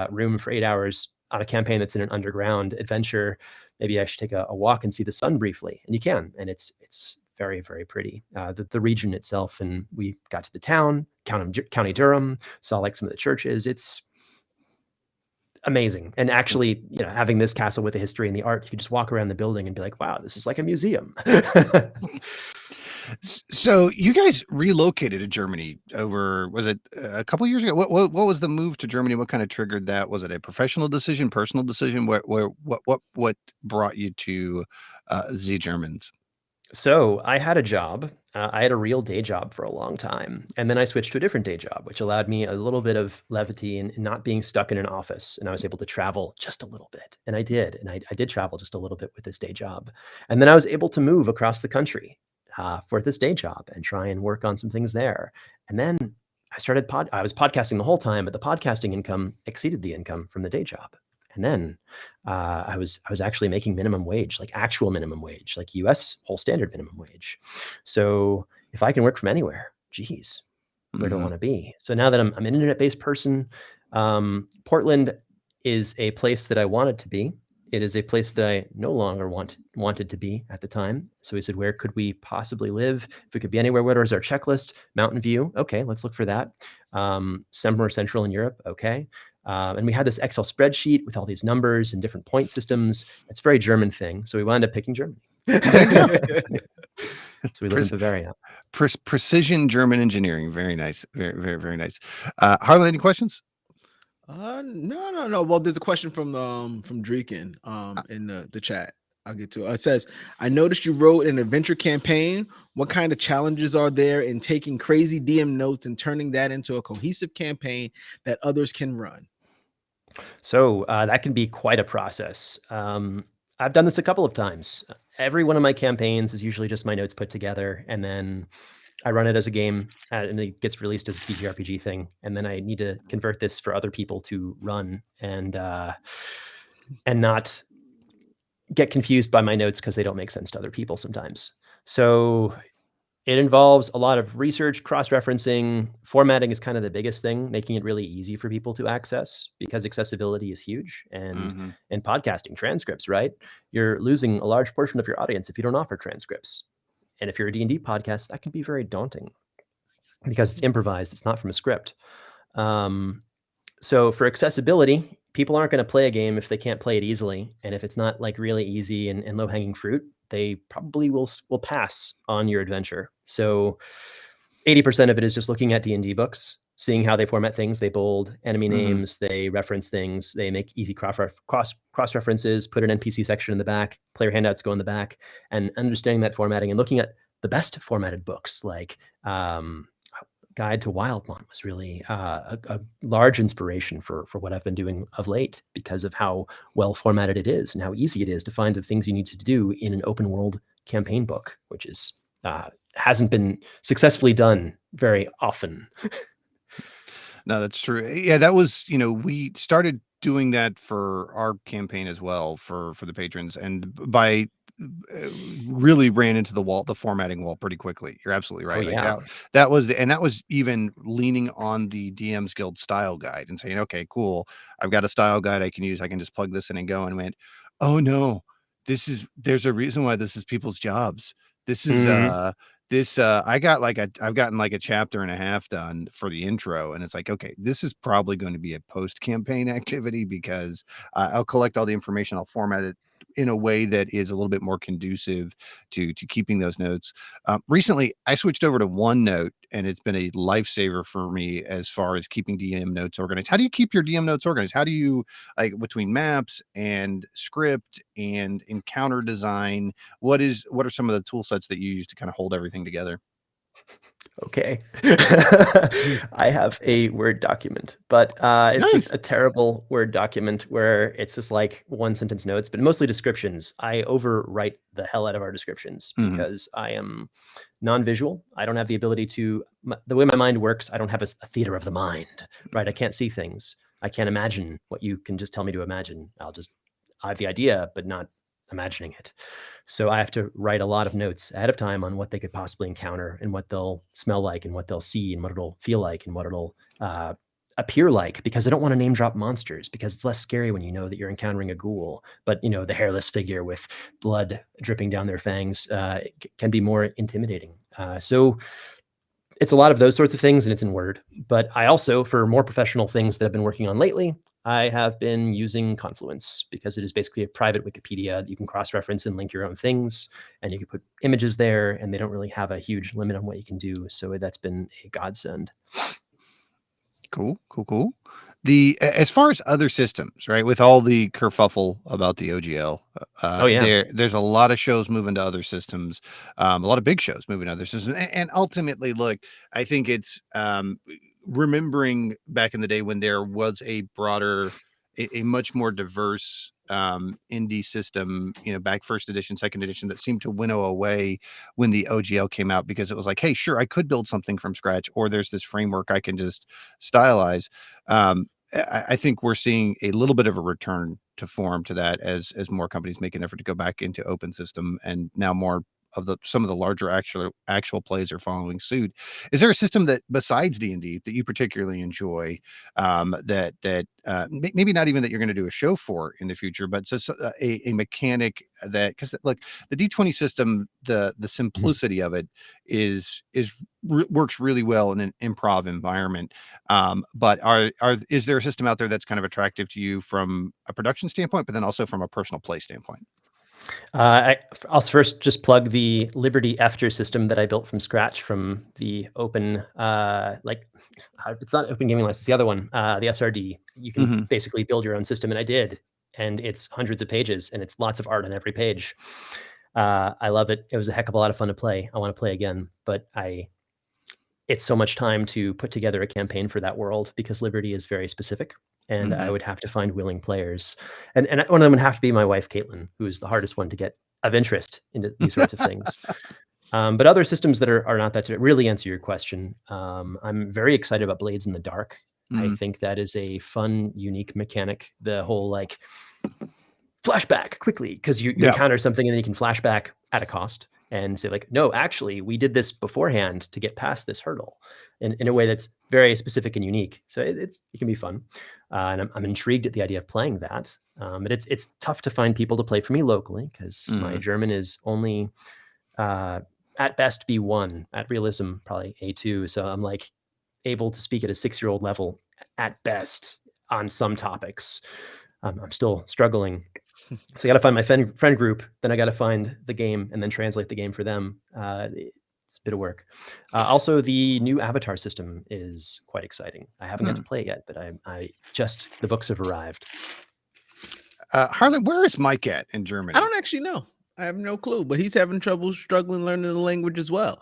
room for 8 hours on a campaign that's in an underground adventure. Maybe I should take a walk and see the sun briefly, and you can, and it's very, very pretty. The region itself, and we got to the town, County Durham, saw like some of the churches. It's amazing. And actually, having this castle with the history and the art, you could just walk around the building and be like, wow, this is like a museum. So you guys relocated to Germany over, was it a couple years ago? What was the move to Germany? What kind of triggered that? Was it a professional decision, personal decision? What brought you to the Germans? So I had a job. I had a real day job for a long time. And then I switched to a different day job, which allowed me a little bit of levity and not being stuck in an office. And I was able to travel just a little bit. And I did. And I did travel just a little bit with this day job. And then I was able to move across the country for this day job and try and work on some things there. And then I was podcasting the whole time, but the podcasting income exceeded the income from the day job. And then I was actually making minimum wage, like actual minimum wage, like US whole standard minimum wage. So if I can work from anywhere, geez, where do I want to be? So now that I'm an internet-based person, Portland is a place that I wanted to be. It is a place that I no longer wanted to be at the time. So we said, where could we possibly live? If we could be anywhere, what is our checklist? Mountain View. Okay, let's look for that. Somewhere central in Europe. Okay. And we had this Excel spreadsheet with all these numbers and different point systems. It's a very German thing. So we wound up picking Germany. So we live in Bavaria. Precision German engineering. Very nice. Very, very, very nice. Harlan, any questions? No. Well, there's a question from Dreeken in the chat. I'll get to it. It says, I noticed you wrote an adventure campaign. What kind of challenges are there in taking crazy DM notes and turning that into a cohesive campaign that others can run? So that can be quite a process. I've done this a couple of times. Every one of my campaigns is usually just my notes put together, and then I run it as a game, and it gets released as a TTRPG thing. And then I need to convert this for other people to run and not get confused by my notes because they don't make sense to other people sometimes. So it involves a lot of research, cross-referencing. Formatting is kind of the biggest thing, making it really easy for people to access because accessibility is huge. And podcasting, transcripts, right? You're losing a large portion of your audience if you don't offer transcripts. And if you're a D&D podcast, that can be very daunting because it's improvised. It's not from a script. So for accessibility, people aren't going to play a game if they can't play it easily. And if it's not like really easy and low-hanging fruit, they probably will pass on your adventure. So 80% of it is just looking at D&D books, seeing how they format things. They bold enemy names, they reference things, they make easy cross references, put an NPC section in the back, player handouts go in the back, and understanding that formatting and looking at the best formatted books like Guide to Wildemount was really a large inspiration for what I've been doing of late because of how well formatted it is and how easy it is to find the things you need to do in an open world campaign book, which is hasn't been successfully done very often. No, that's true. Yeah, that was, we started doing that for our campaign as well for the patrons, and by really ran into the formatting wall pretty quickly. You're absolutely right. That was even leaning on the DM's Guild style guide and saying, okay, cool, I've got a style guide I can use. I can just plug this in and go. And went, oh no, there's a reason why this is people's jobs. This is I've gotten like a chapter and a half done for the intro, and it's like, okay, this is probably going to be a post-campaign activity because I'll collect all the information, I'll format it in a way that is a little bit more conducive to keeping those notes. Recently, I switched over to OneNote, and it's been a lifesaver for me as far as keeping DM notes organized. How do you keep your DM notes organized? How do you, like, between maps and script and encounter design, what are some of the tool sets that you use to kind of hold everything together? Okay. I have a Word document, but it's just a terrible Word document where it's just like one sentence notes, but mostly descriptions. I overwrite the hell out of our descriptions because I am non-visual. I don't have the ability to, the way my mind works, I don't have a theater of the mind, right? I can't see things. I can't imagine what you can just tell me to imagine. I have the idea, but not imagining it. So I have to write a lot of notes ahead of time on what they could possibly encounter and what they'll smell like and what they'll see and what it'll feel like and what it'll appear like, because I don't want to name drop monsters, because it's less scary when you know that you're encountering a ghoul. But the hairless figure with blood dripping down their fangs can be more intimidating. So it's a lot of those sorts of things, and it's in Word. But I also, for more professional things that I've been working on lately, I have been using Confluence, because it is basically a private Wikipedia that you can cross-reference and link your own things, and you can put images there, and they don't really have a huge limit on what you can do. So that's been a godsend. Cool. As far as other systems, right? With all the kerfuffle about the OGL, Oh yeah. there's a lot of shows moving to other systems, a lot of big shows moving to other systems, and ultimately, look, I think it's remembering back in the day when there was a broader, a much more diverse indie system, back first edition, second edition, that seemed to winnow away when the OGL came out, because it was like, hey, sure, I could build something from scratch, or there's this framework I can just stylize. I think we're seeing a little bit of a return to form to that, as more companies make an effort to go back into open system, and now more of some of the larger actual plays are following suit. Is there a system that, besides D&D, that you particularly enjoy, maybe not even that you're going to do a show for in the future, but just a mechanic that, because look, the D20 system, the simplicity of it works really well in an improv environment. But is there a system out there that's kind of attractive to you from a production standpoint, but then also from a personal play standpoint? I'll first just plug the Liberty After system that I built from scratch from the open, it's not Open Gaming License, the other one, the SRD. You can basically build your own system, and I did, and it's hundreds of pages, and it's lots of art on every page. I love it. It was a heck of a lot of fun to play. I want to play again, but it's so much time to put together a campaign for that world, because Liberty is very specific, and I would have to find willing players. And one of them would have to be my wife, Caitlin, who is the hardest one to get of interest into these sorts of things. But other systems that are not that, to really answer your question, I'm very excited about Blades in the Dark. I think that is a fun, unique mechanic. The whole flashback quickly, because you encounter something and then you can flashback at a cost and say no, actually, we did this beforehand to get past this hurdle in a way that's very specific and unique. So it can be fun. And I'm intrigued at the idea of playing that. But it's tough to find people to play for me locally, because my German is only at best B1, at realism, probably A2. So I'm able to speak at a 6-year-old level at best on some topics. I'm still struggling. So I got to find my friend group, then I got to find the game and then translate the game for them. It's a bit of work. Also, the new Avatar system is quite exciting. I haven't got to play it yet, but the books have arrived. Harlan, where is Mike at in Germany? I don't actually know. I have no clue, but he's having trouble struggling learning the language as well.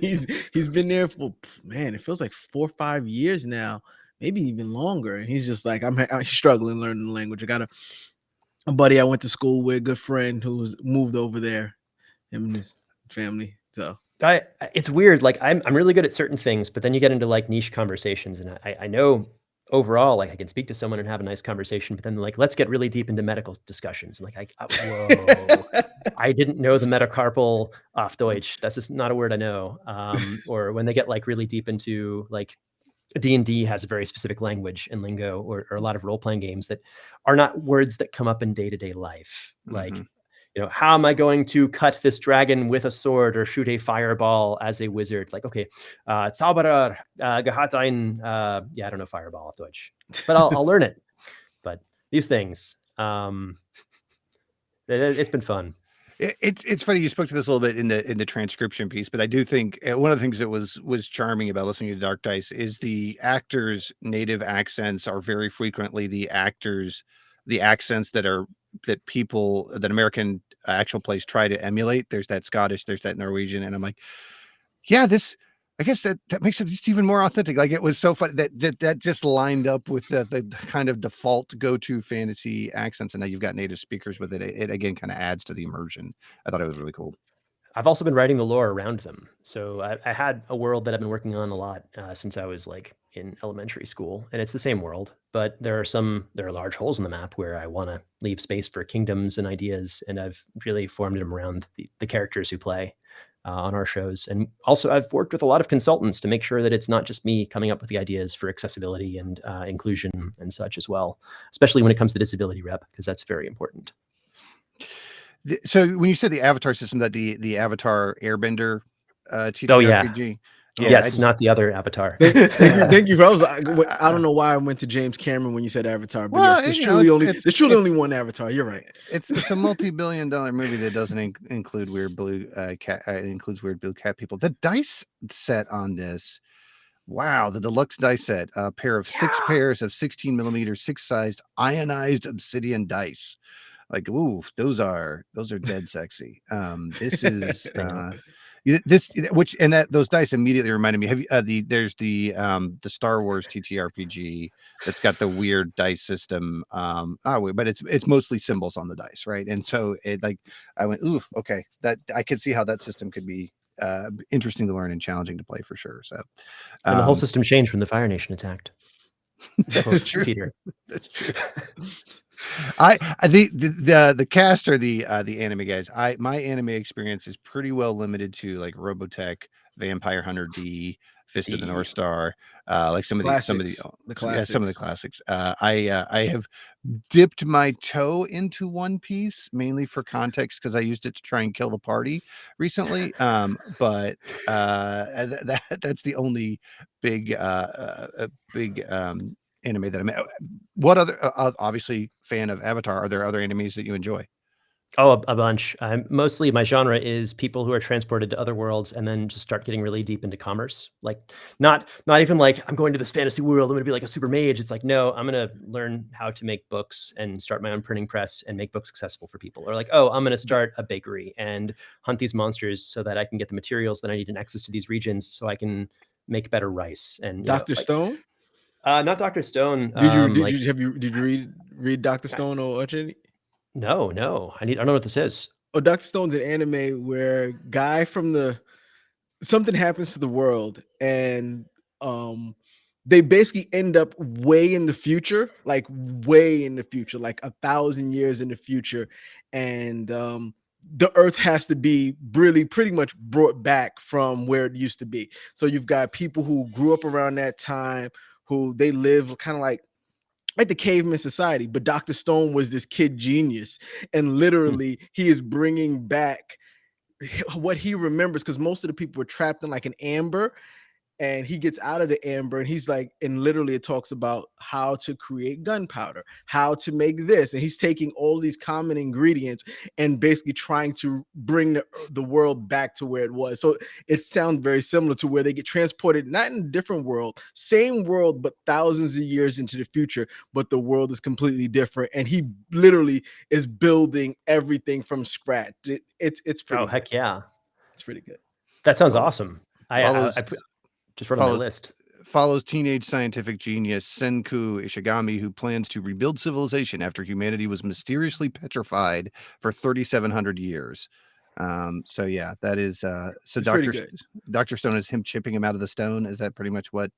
He's been there for, man, it feels like 4 or 5 years now, maybe even longer. And he's just like, I'm struggling learning the language. I got a buddy I went to school with, a good friend who's moved over there, him and his family. So it's weird. I'm really good at certain things, but then you get into niche conversations, and I know overall, I can speak to someone and have a nice conversation, but then let's get really deep into medical discussions. I'm whoa, I didn't know the metacarpal auf Deutsch. That's just not a word I know. Or when they get really deep into D&D has a very specific language and lingo, or a lot of role-playing games that are not words that come up in day-to-day life. How am I going to cut this dragon with a sword or shoot a fireball as a wizard? Okay, Zauberer hat ein, I don't know fireball auf Deutsch, but I'll learn it. But these things, it's been fun. It's funny you spoke to this a little bit in the transcription piece, but I do think one of the things that was charming about listening to Dark Dice is the actors' native accents are very frequently the accents that American actual plays try to emulate. There's that Scottish, there's that Norwegian, and I'm like, yeah, I guess that makes it just even more authentic. It was so funny that just lined up with the kind of default go-to fantasy accents, and now you've got native speakers with it. It again kind of adds to the immersion. I thought it was really cool. I've also been writing the lore around them. So I had a world that I've been working on a lot since I was in elementary school, and it's the same world, but there are large holes in the map where I want to leave space for kingdoms and ideas, and I've really formed them around the characters who play. on our shows. And also, I've worked with a lot of consultants to make sure that it's not just me coming up with the ideas for accessibility and inclusion and such as well, especially when it comes to disability rep, because that's very important. So when you said the Avatar system, that the Avatar Airbender TTRPG. Oh yeah. Yeah, Yes, not the other Avatar. Thank you. I don't know why I went to James Cameron when you said Avatar, but Well, yes, there's you know, truly only one Avatar. You're right. It's a multi-billion-dollar movie that doesn't include weird blue cat. It includes weird blue cat people. The dice set on this, wow, the deluxe dice set, a pair of 6 pairs of 16 millimeter 6-sized ionized obsidian dice. Like, ooh, those are dead sexy. This is those dice immediately reminded me. Have you there's the Star Wars TTRPG that's got the weird dice system. But it's mostly symbols on the dice, right? And so I went, ooh, okay, that I could see how that system could be interesting to learn and challenging to play for sure. So, and the whole system changed when the Fire Nation attacked. That's true. Peter. That's true. The cast or the anime guys. My anime experience is pretty well limited to like Robotech, Vampire Hunter D, Fist of the North Star, like some of the classics. I have dipped my toe into One Piece mainly for context because I used it to try and kill the party recently. But that's the only big anime that I'm at. What other obviously fan of Avatar? Are there other animes that you enjoy? Oh, a bunch. Mostly my genre is people who are transported to other worlds and then just start getting really deep into commerce. Like not even like I'm going to this fantasy world, I'm going to be like a super mage. It's like, no, I'm going to learn how to make books and start my own printing press and make books accessible for people. Or like, oh, I'm going to start a bakery and hunt these monsters so that I can get the materials that I need and access to these regions so I can make better rice. And Dr. Stone? Not Dr. Stone. Did you read Dr. Stone or any? No. I don't know what this is. Oh, Dr. Stone's an anime where guy from something happens to the world and they basically end up way in the future, like 1,000 years in the future, and the Earth has to be really pretty much brought back from where it used to be. So you've got people who grew up around that time, who they live kind of like the caveman society, but Dr. Stone was this kid genius, and literally he is bringing back what he remembers, because most of the people were trapped in like an amber, and he gets out of the amber and he's like, and literally it talks about how to create gunpowder, how to make this, and he's taking all these common ingredients and basically trying to bring the world back to where it was. So it sounds very similar to where they get transported, not in a different world, same world, but thousands of years into the future, but the world is completely different, and he literally is building everything from scratch. It's pretty good. Heck yeah, it's pretty good. That sounds awesome. I just wrote on my list. Follows teenage scientific genius Senku Ishigami, who plans to rebuild civilization after humanity was mysteriously petrified for 3,700 years. So yeah, that is so Dr. Stone is him chipping him out of the stone. Is that pretty much what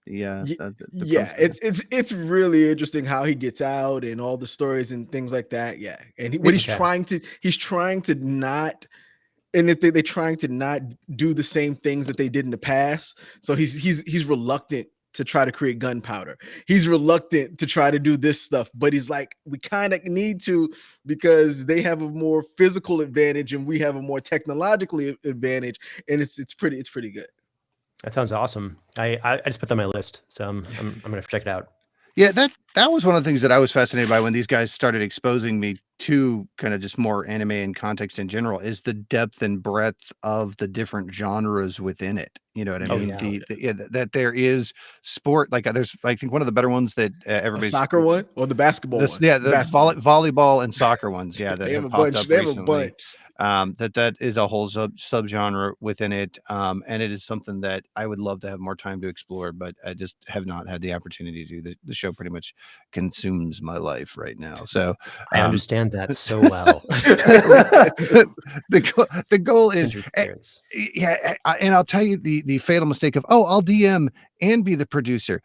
it's really interesting how he gets out and all the stories and things like that. Yeah. And he's trying to not, and if they're trying to not do the same things that they did in the past. So he's reluctant to try to create gunpowder. He's reluctant to try to do this stuff, but he's like, we kind of need to, because they have a more physical advantage and we have a more technological advantage. And it's pretty good. That sounds awesome. I just put that on my list, so I'm gonna check it out. Yeah, that was one of the things that I was fascinated by when these guys started exposing me to kind of just more anime and context in general, is the depth and breadth of the different genres within it. You know what I mean? That there is sport, like there's, I think one of the better ones that everybody's soccer one or the basketball one. Yeah, the volleyball and soccer ones. Yeah, that have popped up recently. That is a whole subgenre within it, and it is something that I would love to have more time to explore, but I just have not had the opportunity to do. The show pretty much consumes my life right now, so I understand that so well. the goal is, and I'll tell you the fatal mistake of, I'll DM and be the producer.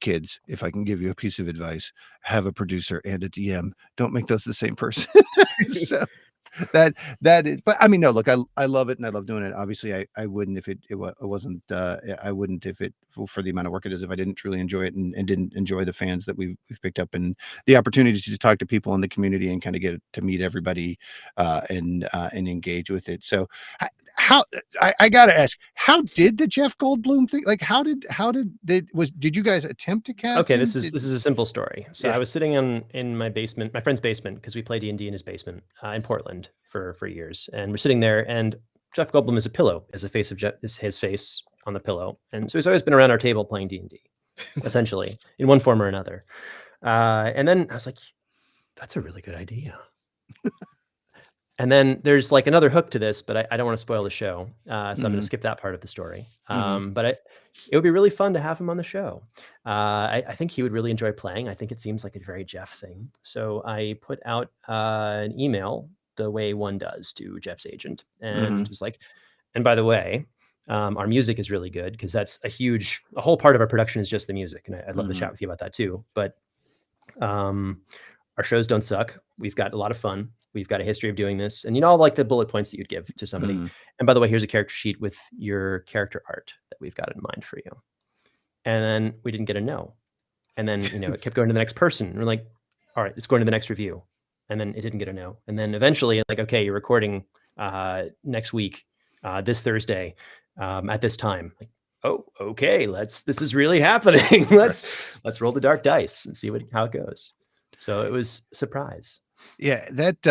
Kids, if I can give you a piece of advice, have a producer and a DM. Don't make those the same person. So that is, but I mean, no, look, I love it and I love doing it. Obviously, I wouldn't if it wasn't I wouldn't if it for the amount of work it is if I didn't truly enjoy it and didn't enjoy the fans that we've picked up and the opportunity to talk to people in the community and kind of get to meet everybody and engage with it. So h- how I gotta ask, how did the Jeff Goldblum thing like did you guys attempt to cast Okay, him? this is a simple story. So Yeah. I was sitting in my basement, my friend's basement, because we play D&D in his basement in Portland for years, and we're sitting there, and Jeff Goldblum is a pillow, is a face of Jeff, is his face on the pillow, and so he's always been around our table playing D&D, essentially in one form or another. And then I was like, that's a really good idea. And then there's like another hook to this, but I don't want to spoil the show, so I'm going to Mhm. skip that part of the story. Mhm. But it would be really fun to have him on the show. I think he would really enjoy playing. I think it seems like a very Jeff thing. So I put out an email the way one does to Jeff's agent, and Mhm. was like, and by the way, our music is really good because that's a whole part of our production is just the music, and I'd love to chat Mhm. with you about that too. But um, our shows don't suck. We've got a lot of fun. We've got a history of doing this, and like the bullet points that you'd give to somebody. Mhm. And by the way, here's a character sheet with your character art that we've got in mind for you. And then we didn't get a no. And then it kept going to the next person. And we're like, all right, it's going to the next review. And then it didn't get a no. And then eventually, like, okay, you're recording next week, this Thursday, at this time. Like, oh, okay, this is really happening. Right. let's roll the dark dice and see how it goes. So it was a surprise. Yeah, that's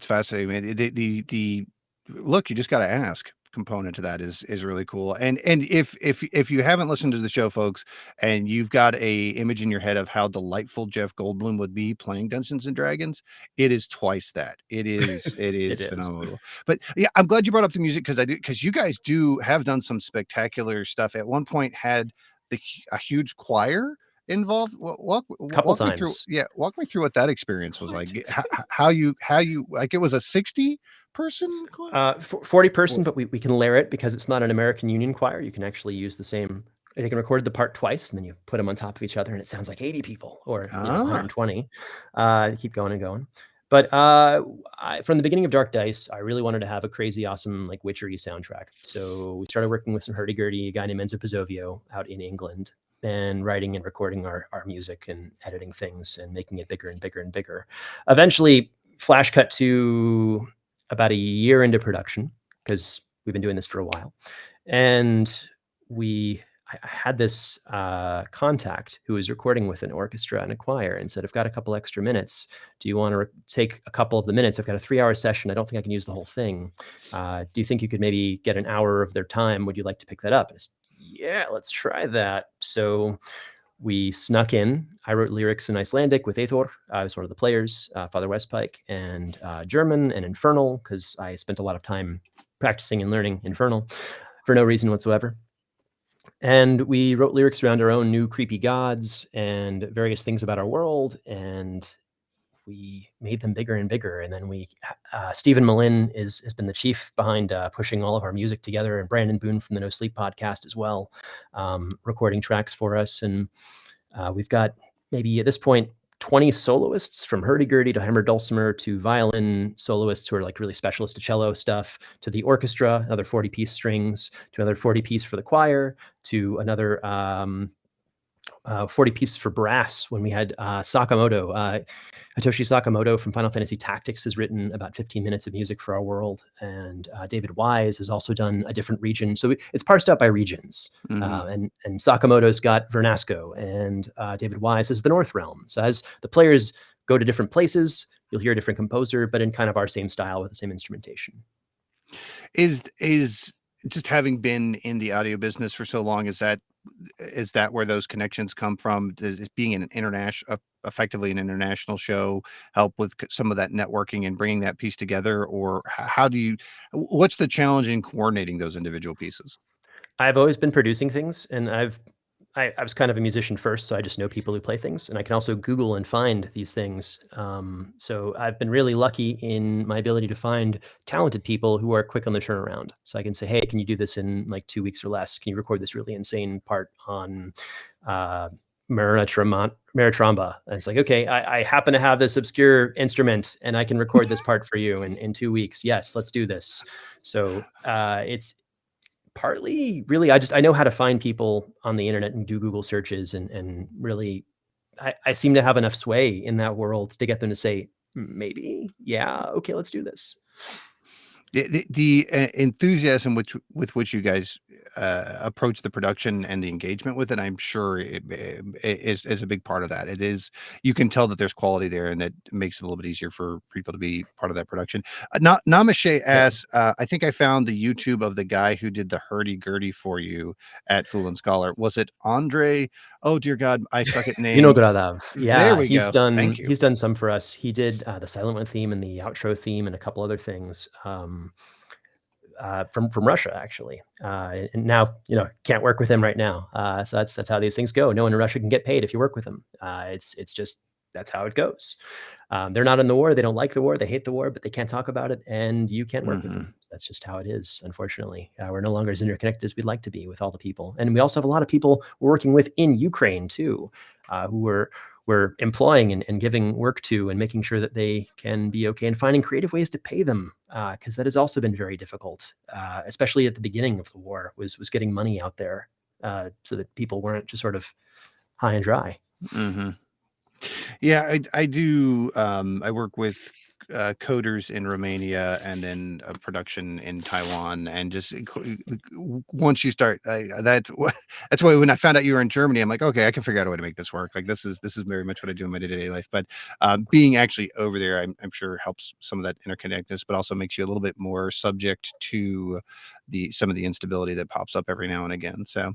fascinating, man. The look, you just got to ask component to that is really cool. And if you haven't listened to the show, folks, and you've got a image in your head of how delightful Jeff Goldblum would be playing Dungeons and Dragons, it is twice that. It It is is. phenomenal. But yeah, I'm glad you brought up the music because you guys do have done some spectacular stuff. At one point, had a huge choir involved. Couple Walk me through, times. yeah, walk me through what that experience was What? like. How you like it was a 60 person choir? 40 person, but we can layer it because it's not an American Union choir. You can actually use the same. They can record the part twice, and then you put them on top of each other, and it sounds like 80 people or Ah, 120. Keep going and going. But from the beginning of Dark Dice, I really wanted to have a crazy, awesome, like witchery soundtrack. So we started working with some hurdy-gurdy, a guy named Enzo Pizzovio out in England, and writing and recording our music and editing things and making it bigger and bigger and bigger. Eventually, flash cut to about a year into production because we've been doing this for a while, and I had this contact who was recording with an orchestra and a choir and said, I've got a couple extra minutes. Do you want to take a couple of the minutes? I've got a 3-hour session. I don't think I can use the whole thing. Do you think you could maybe get an hour of their time? Would you like to pick that up? And I said, yeah, let's try that. So we snuck in. I wrote lyrics in Icelandic with Eithor. I was one of the players, Father Westpike, and German and Infernal, because I spent a lot of time practicing and learning Infernal for no reason whatsoever. And we wrote lyrics around our own new creepy gods and various things about our world, and we made them bigger and bigger. And then Stephen Malin has been the chief behind pushing all of our music together, and Brandon Boone from the No Sleep podcast as well, recording tracks for us. And we've got maybe at this point 20 soloists, from hurdy-gurdy to hammer dulcimer to violin soloists who are like really specialist to cello stuff, to the orchestra, another 40-piece strings, to another 40-piece for the choir, to another 40 pieces for brass when we had Sakamoto. Hitoshi Sakamoto from Final Fantasy Tactics has written about 15 minutes of music for our world. And David Wise has also done a different region. So it's parsed out by regions. mhm. And Sakamoto's got Vernasco, and David Wise is the North Realm. So as the players go to different places, you'll hear a different composer, but in kind of our same style with the same instrumentation. Is just having been in the audio business for so long, is that where those connections come from? Does it being an international effectively an international show help with some of that networking and bringing that piece together? Or how do you what's the challenge in coordinating those individual pieces? I've always been producing things, and I was kind of a musician first, so I just know people who play things, and I can also Google and find these things. So I've been really lucky in my ability to find talented people who are quick on the turnaround. So I can say, hey, can you do this in like 2 weeks or less? Can you record this really insane part on Maritramba. And it's like, okay, I happen to have this obscure instrument and I can record this part for you in 2 weeks. Yes, let's do this. So it's partly really, I know how to find people on the internet and do Google searches and really, I seem to have enough sway in that world to get them to say, maybe, yeah, okay, let's do this. The enthusiasm with which you guys approach the production and the engagement with it, I'm sure is a big part of that. It is, you can tell that there's quality there, and it makes it a little bit easier for people to be part of that production. Namache asks, I think I found the YouTube of the guy who did the hurdy-gurdy for you at Fool and Scholar. Was it Andre? Oh dear God, I suck at names. Vinogradav. There Yeah, we go. Thank you. he's done some for us. He did the Silent One theme and the outro theme and a couple other things from Russia, actually. And now, can't work with him right now. So that's how these things go. No one in Russia can get paid if you work with them. It's just, that's how it goes. They're not in the war. They don't like the war. They hate the war, but they can't talk about it, and you can't work with them. So that's just how it is, unfortunately. We're no longer as interconnected as we'd like to be with all the people. And we also have a lot of people we're working with in Ukraine, too, who we're employing and giving work to and making sure that they can be okay and finding creative ways to pay them, because that has also been very difficult, especially at the beginning of the war, was getting money out there so that people weren't just sort of high and dry. Yeah, I do. I work with coders in Romania and then production in Taiwan, and just once you start, that's why when I found out you were in Germany, I'm like, okay, I can figure out a way to make this work. Like this is very much what I do in my day-to-day life. But being actually over there, I'm sure helps some of that interconnectedness, but also makes you a little bit more subject to some of the instability that pops up every now and again. So,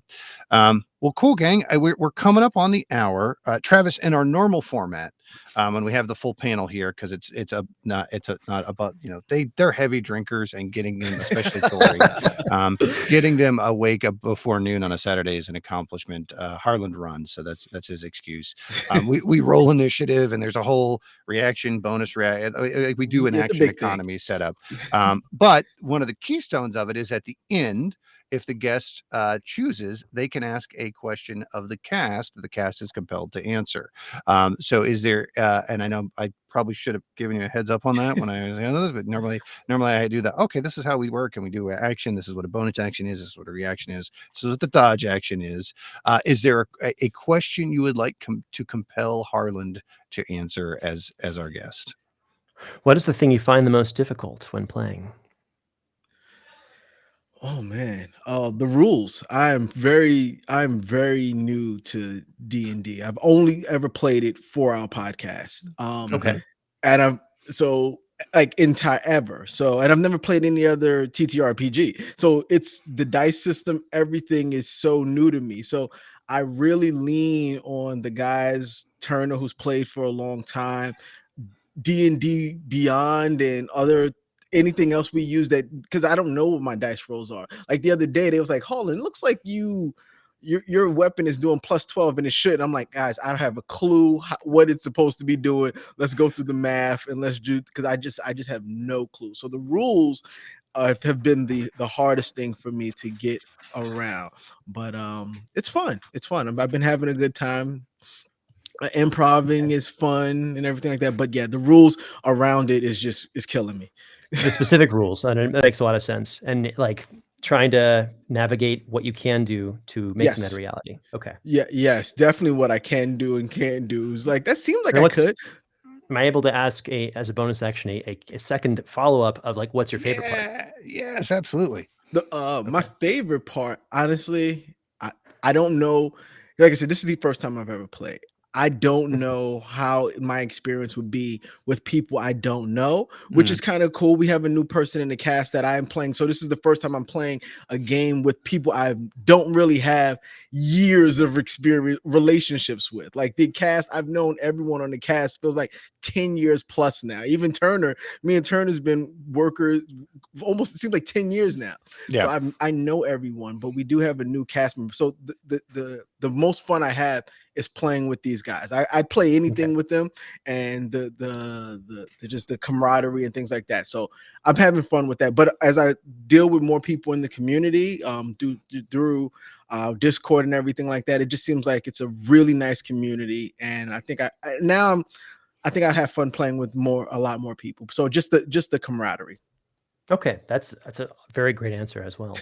well, cool, gang. We're coming up on the hour. Travis, in our normal format, when we have the full panel here, because it's not about, they're heavy drinkers, and getting them, especially Tori, getting them awake up before noon on a Saturday is an accomplishment. Harland runs, so that's his excuse. We roll initiative, and there's a whole reaction bonus we do an action economy setup. But one of the keystones of it is at the end, if the guest chooses, they can ask a question of the cast that the cast is compelled to answer. So is there, and I know I probably should have given you a heads up on that when I was on this, but normally I do that. Okay, this is how we work, and we do action. This is what a bonus action is. This is what a reaction is. This is what the dodge action is. Is there a question you would like to compel Harland to answer as our guest? What is the thing you find the most difficult when playing? Oh man, the rules. I'm very new to D&D. I've only ever played it for our podcast. Okay. And I'm so like entire ever. So, and I've never played any other TTRPG. So it's the dice system. Everything is so new to me. So I really lean on the guys, Turner, who's played for a long time, D&D Beyond, and anything else we use, that because I don't know what my dice rolls are. Like the other day, they was like, Harland, looks like your weapon is doing +12 and it should. I'm like, guys, I don't have a clue what it's supposed to be doing. Let's go through the math and let's do, because I just have no clue. So the rules have been the hardest thing for me to get around. But it's fun. I've been having a good time. Improving is fun and everything like that, but yeah, the rules around it is killing me. The specific rules, and it makes a lot of sense, and like trying to navigate what you can do to make that a reality. Okay. Yes, definitely what I can do and can't do. Is like, that seems like I could. Am I able to ask as a bonus action a second follow-up of like, what's your favorite part? Yes, absolutely. My favorite part, honestly, I don't know. Like I said, this is the first time I've ever played. I don't know how my experience would be with people I don't know, which is kind of cool. We have a new person in the cast that I am playing. So this is the first time I'm playing a game with people I don't really have years of experience, relationships with. Like the cast, I've known everyone on the cast feels like 10 years plus now. Even Turner, me and Turner's been workers almost, it seems like 10 years now. Yeah. So I know everyone, but we do have a new cast member. So the most fun I have is playing with these guys. I'd play anything with them, and the just the camaraderie and things like that. So I'm having fun with that. But as I deal with more people in the community, through Discord and everything like that. It just seems like it's a really nice community, and I think I think I'd have fun playing with a lot more people. So just the camaraderie. Okay, that's a very great answer as well.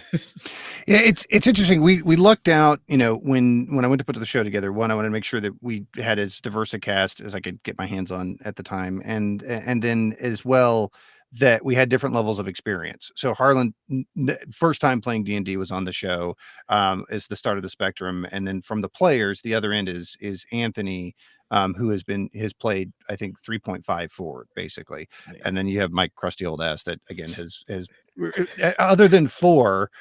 Yeah, it's interesting. We lucked out, when I went to put the show together. One, I wanted to make sure that we had as diverse a cast as I could get my hands on at the time, and then as well that we had different levels of experience. So Harlan, first time playing D&D, was on the show, is the start of the spectrum, and then from the players, the other end is Anthony, who has played, I think, 3.5 forward basically. Amazing. And then you have Mike crusty old ass that again has other than 4,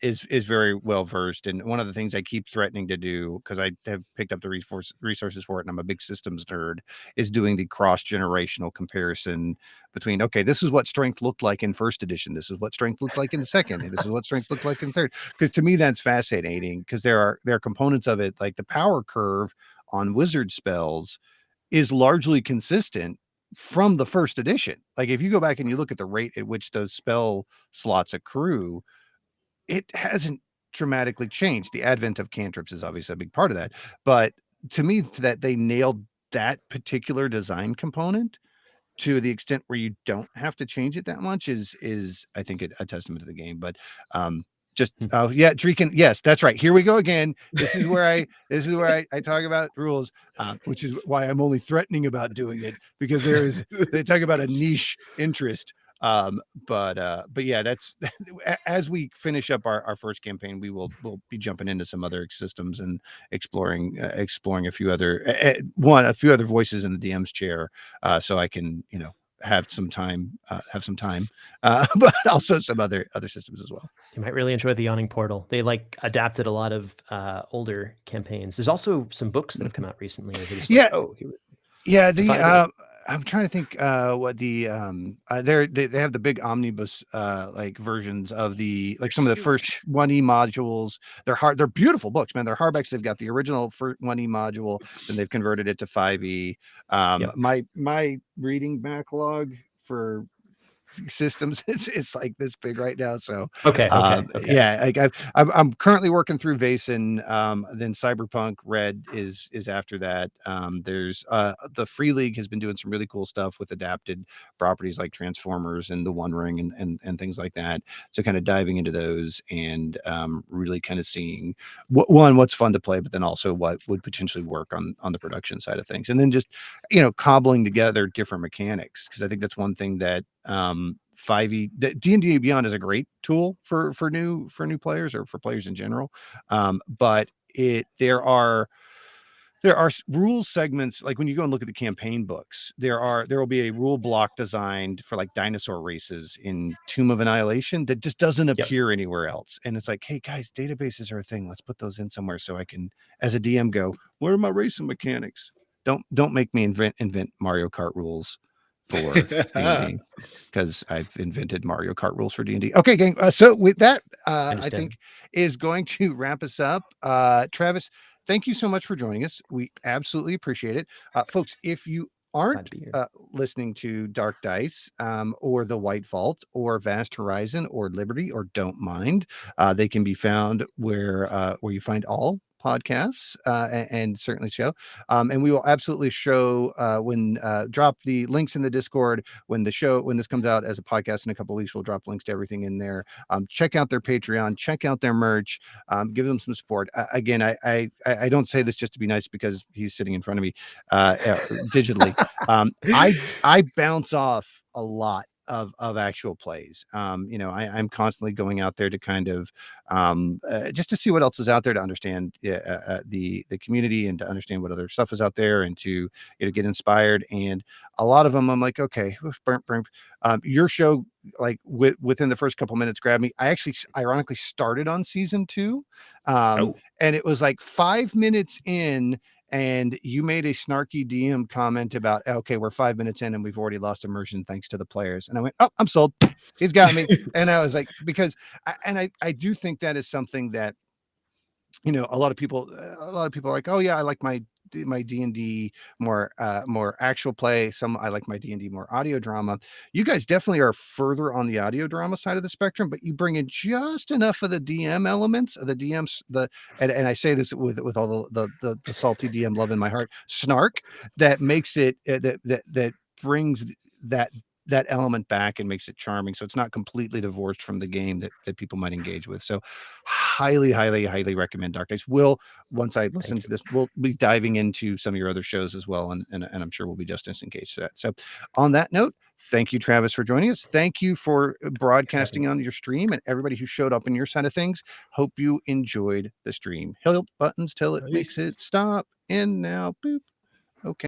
is very well versed. And one of the things I keep threatening to do, because I have picked up the resources for it, and I'm a big systems nerd, is doing the cross-generational comparison between, okay, this is what strength looked like in first edition, this is what strength looked like in the second, and this is what strength looked like in third. Because to me that's fascinating, because there are components of it, like the power curve on wizard spells is largely consistent from the first edition. Like if you go back and you look at the rate at which those spell slots accrue, it hasn't dramatically changed. The advent of cantrips is obviously a big part of that, but to me, that they nailed that particular design component to the extent where you don't have to change it that much is I think a testament to the game. But yeah, Dreeken, yes, that's right. Here we go again. This is where I talk about rules, which is why I'm only threatening about doing it, because they talk about a niche interest. But yeah, that's as we finish up our first campaign, we'll be jumping into some other systems and exploring a few other voices in the DM's chair, so I can have some time, but also some other systems as well. You might really enjoy the Yawning Portal. They adapted a lot of older campaigns. There's also some books that have come out recently. Yeah. Yeah. I'm trying to think what the they have the big omnibus versions of some of the first 1E modules. They're beautiful books, man. They're hardbacks. They've got the original 1E module, then they've converted it to 5E. My reading backlog for systems it's like this big right now, so okay. Yeah, I'm currently working through Vaesen, then Cyberpunk Red is after that. There's the Free League has been doing some really cool stuff with adapted properties like Transformers and the One Ring and things like that, so kind of diving into those and really kind of seeing what's fun to play, but then also what would potentially work on the production side of things, and then just cobbling together different mechanics, because I think that's one thing that 5e D&D Beyond is a great tool for new players, or for players in general, but there are rules segments, like when you go and look at the campaign books, there will be a rule block designed for like dinosaur races in Tomb of Annihilation that just doesn't appear anywhere else, and it's like, hey guys, databases are a thing, let's put those in somewhere so I can, as a DM, go, where are my racing mechanics? Don't make me invent Mario Kart rules for D&D, because I've invented Mario Kart rules for D&D. Okay, gang. So with that, I think is going to wrap us up. Travis, thank you so much for joining us. We absolutely appreciate it. Folks, if you aren't listening to Dark Dice, or the White Vault, or Vast Horizon, or Liberty, or Don't Mind, they can be found where you find all podcasts, and certainly show, and we will absolutely show drop the links in the Discord when this comes out as a podcast in a couple of weeks. We'll drop links to everything in there. Check out their Patreon, check out their merch, give them some support. Again, I don't say this just to be nice because he's sitting in front of me digitally. I bounce off a lot of actual plays. I'm constantly going out there to kind of just to see what else is out there, to understand the community, and to understand what other stuff is out there, and to get inspired. And a lot of them I'm like, okay, your show, like within the first couple minutes, grabbed me. I actually ironically started on season 2, and it was like 5 minutes in, and you made a snarky DM comment about, okay, we're 5 minutes in and we've already lost immersion thanks to the players. And I went, oh, I'm sold. He's got me. And I was like, because I do think that is something that, a lot of people are like, oh yeah, I like my my D&D more actual play. Some I like my D&D more audio drama. You guys definitely are further on the audio drama side of the spectrum, but you bring in just enough of the DM elements of the DMs, and I say this with all the salty DM love in my heart, snark, that makes it that brings that element back and makes it charming. So it's not completely divorced from the game that people might engage with. So highly recommend Dark Dice. Once I listen to this, we'll be diving into some of your other shows as well. And I'm sure we'll be just as engaged to that. So on that note, thank you, Travis, for joining us. Thank you for broadcasting on your stream, and everybody who showed up in your side of things. Hope you enjoyed the stream. Help buttons till it makes it stop. And now, boop.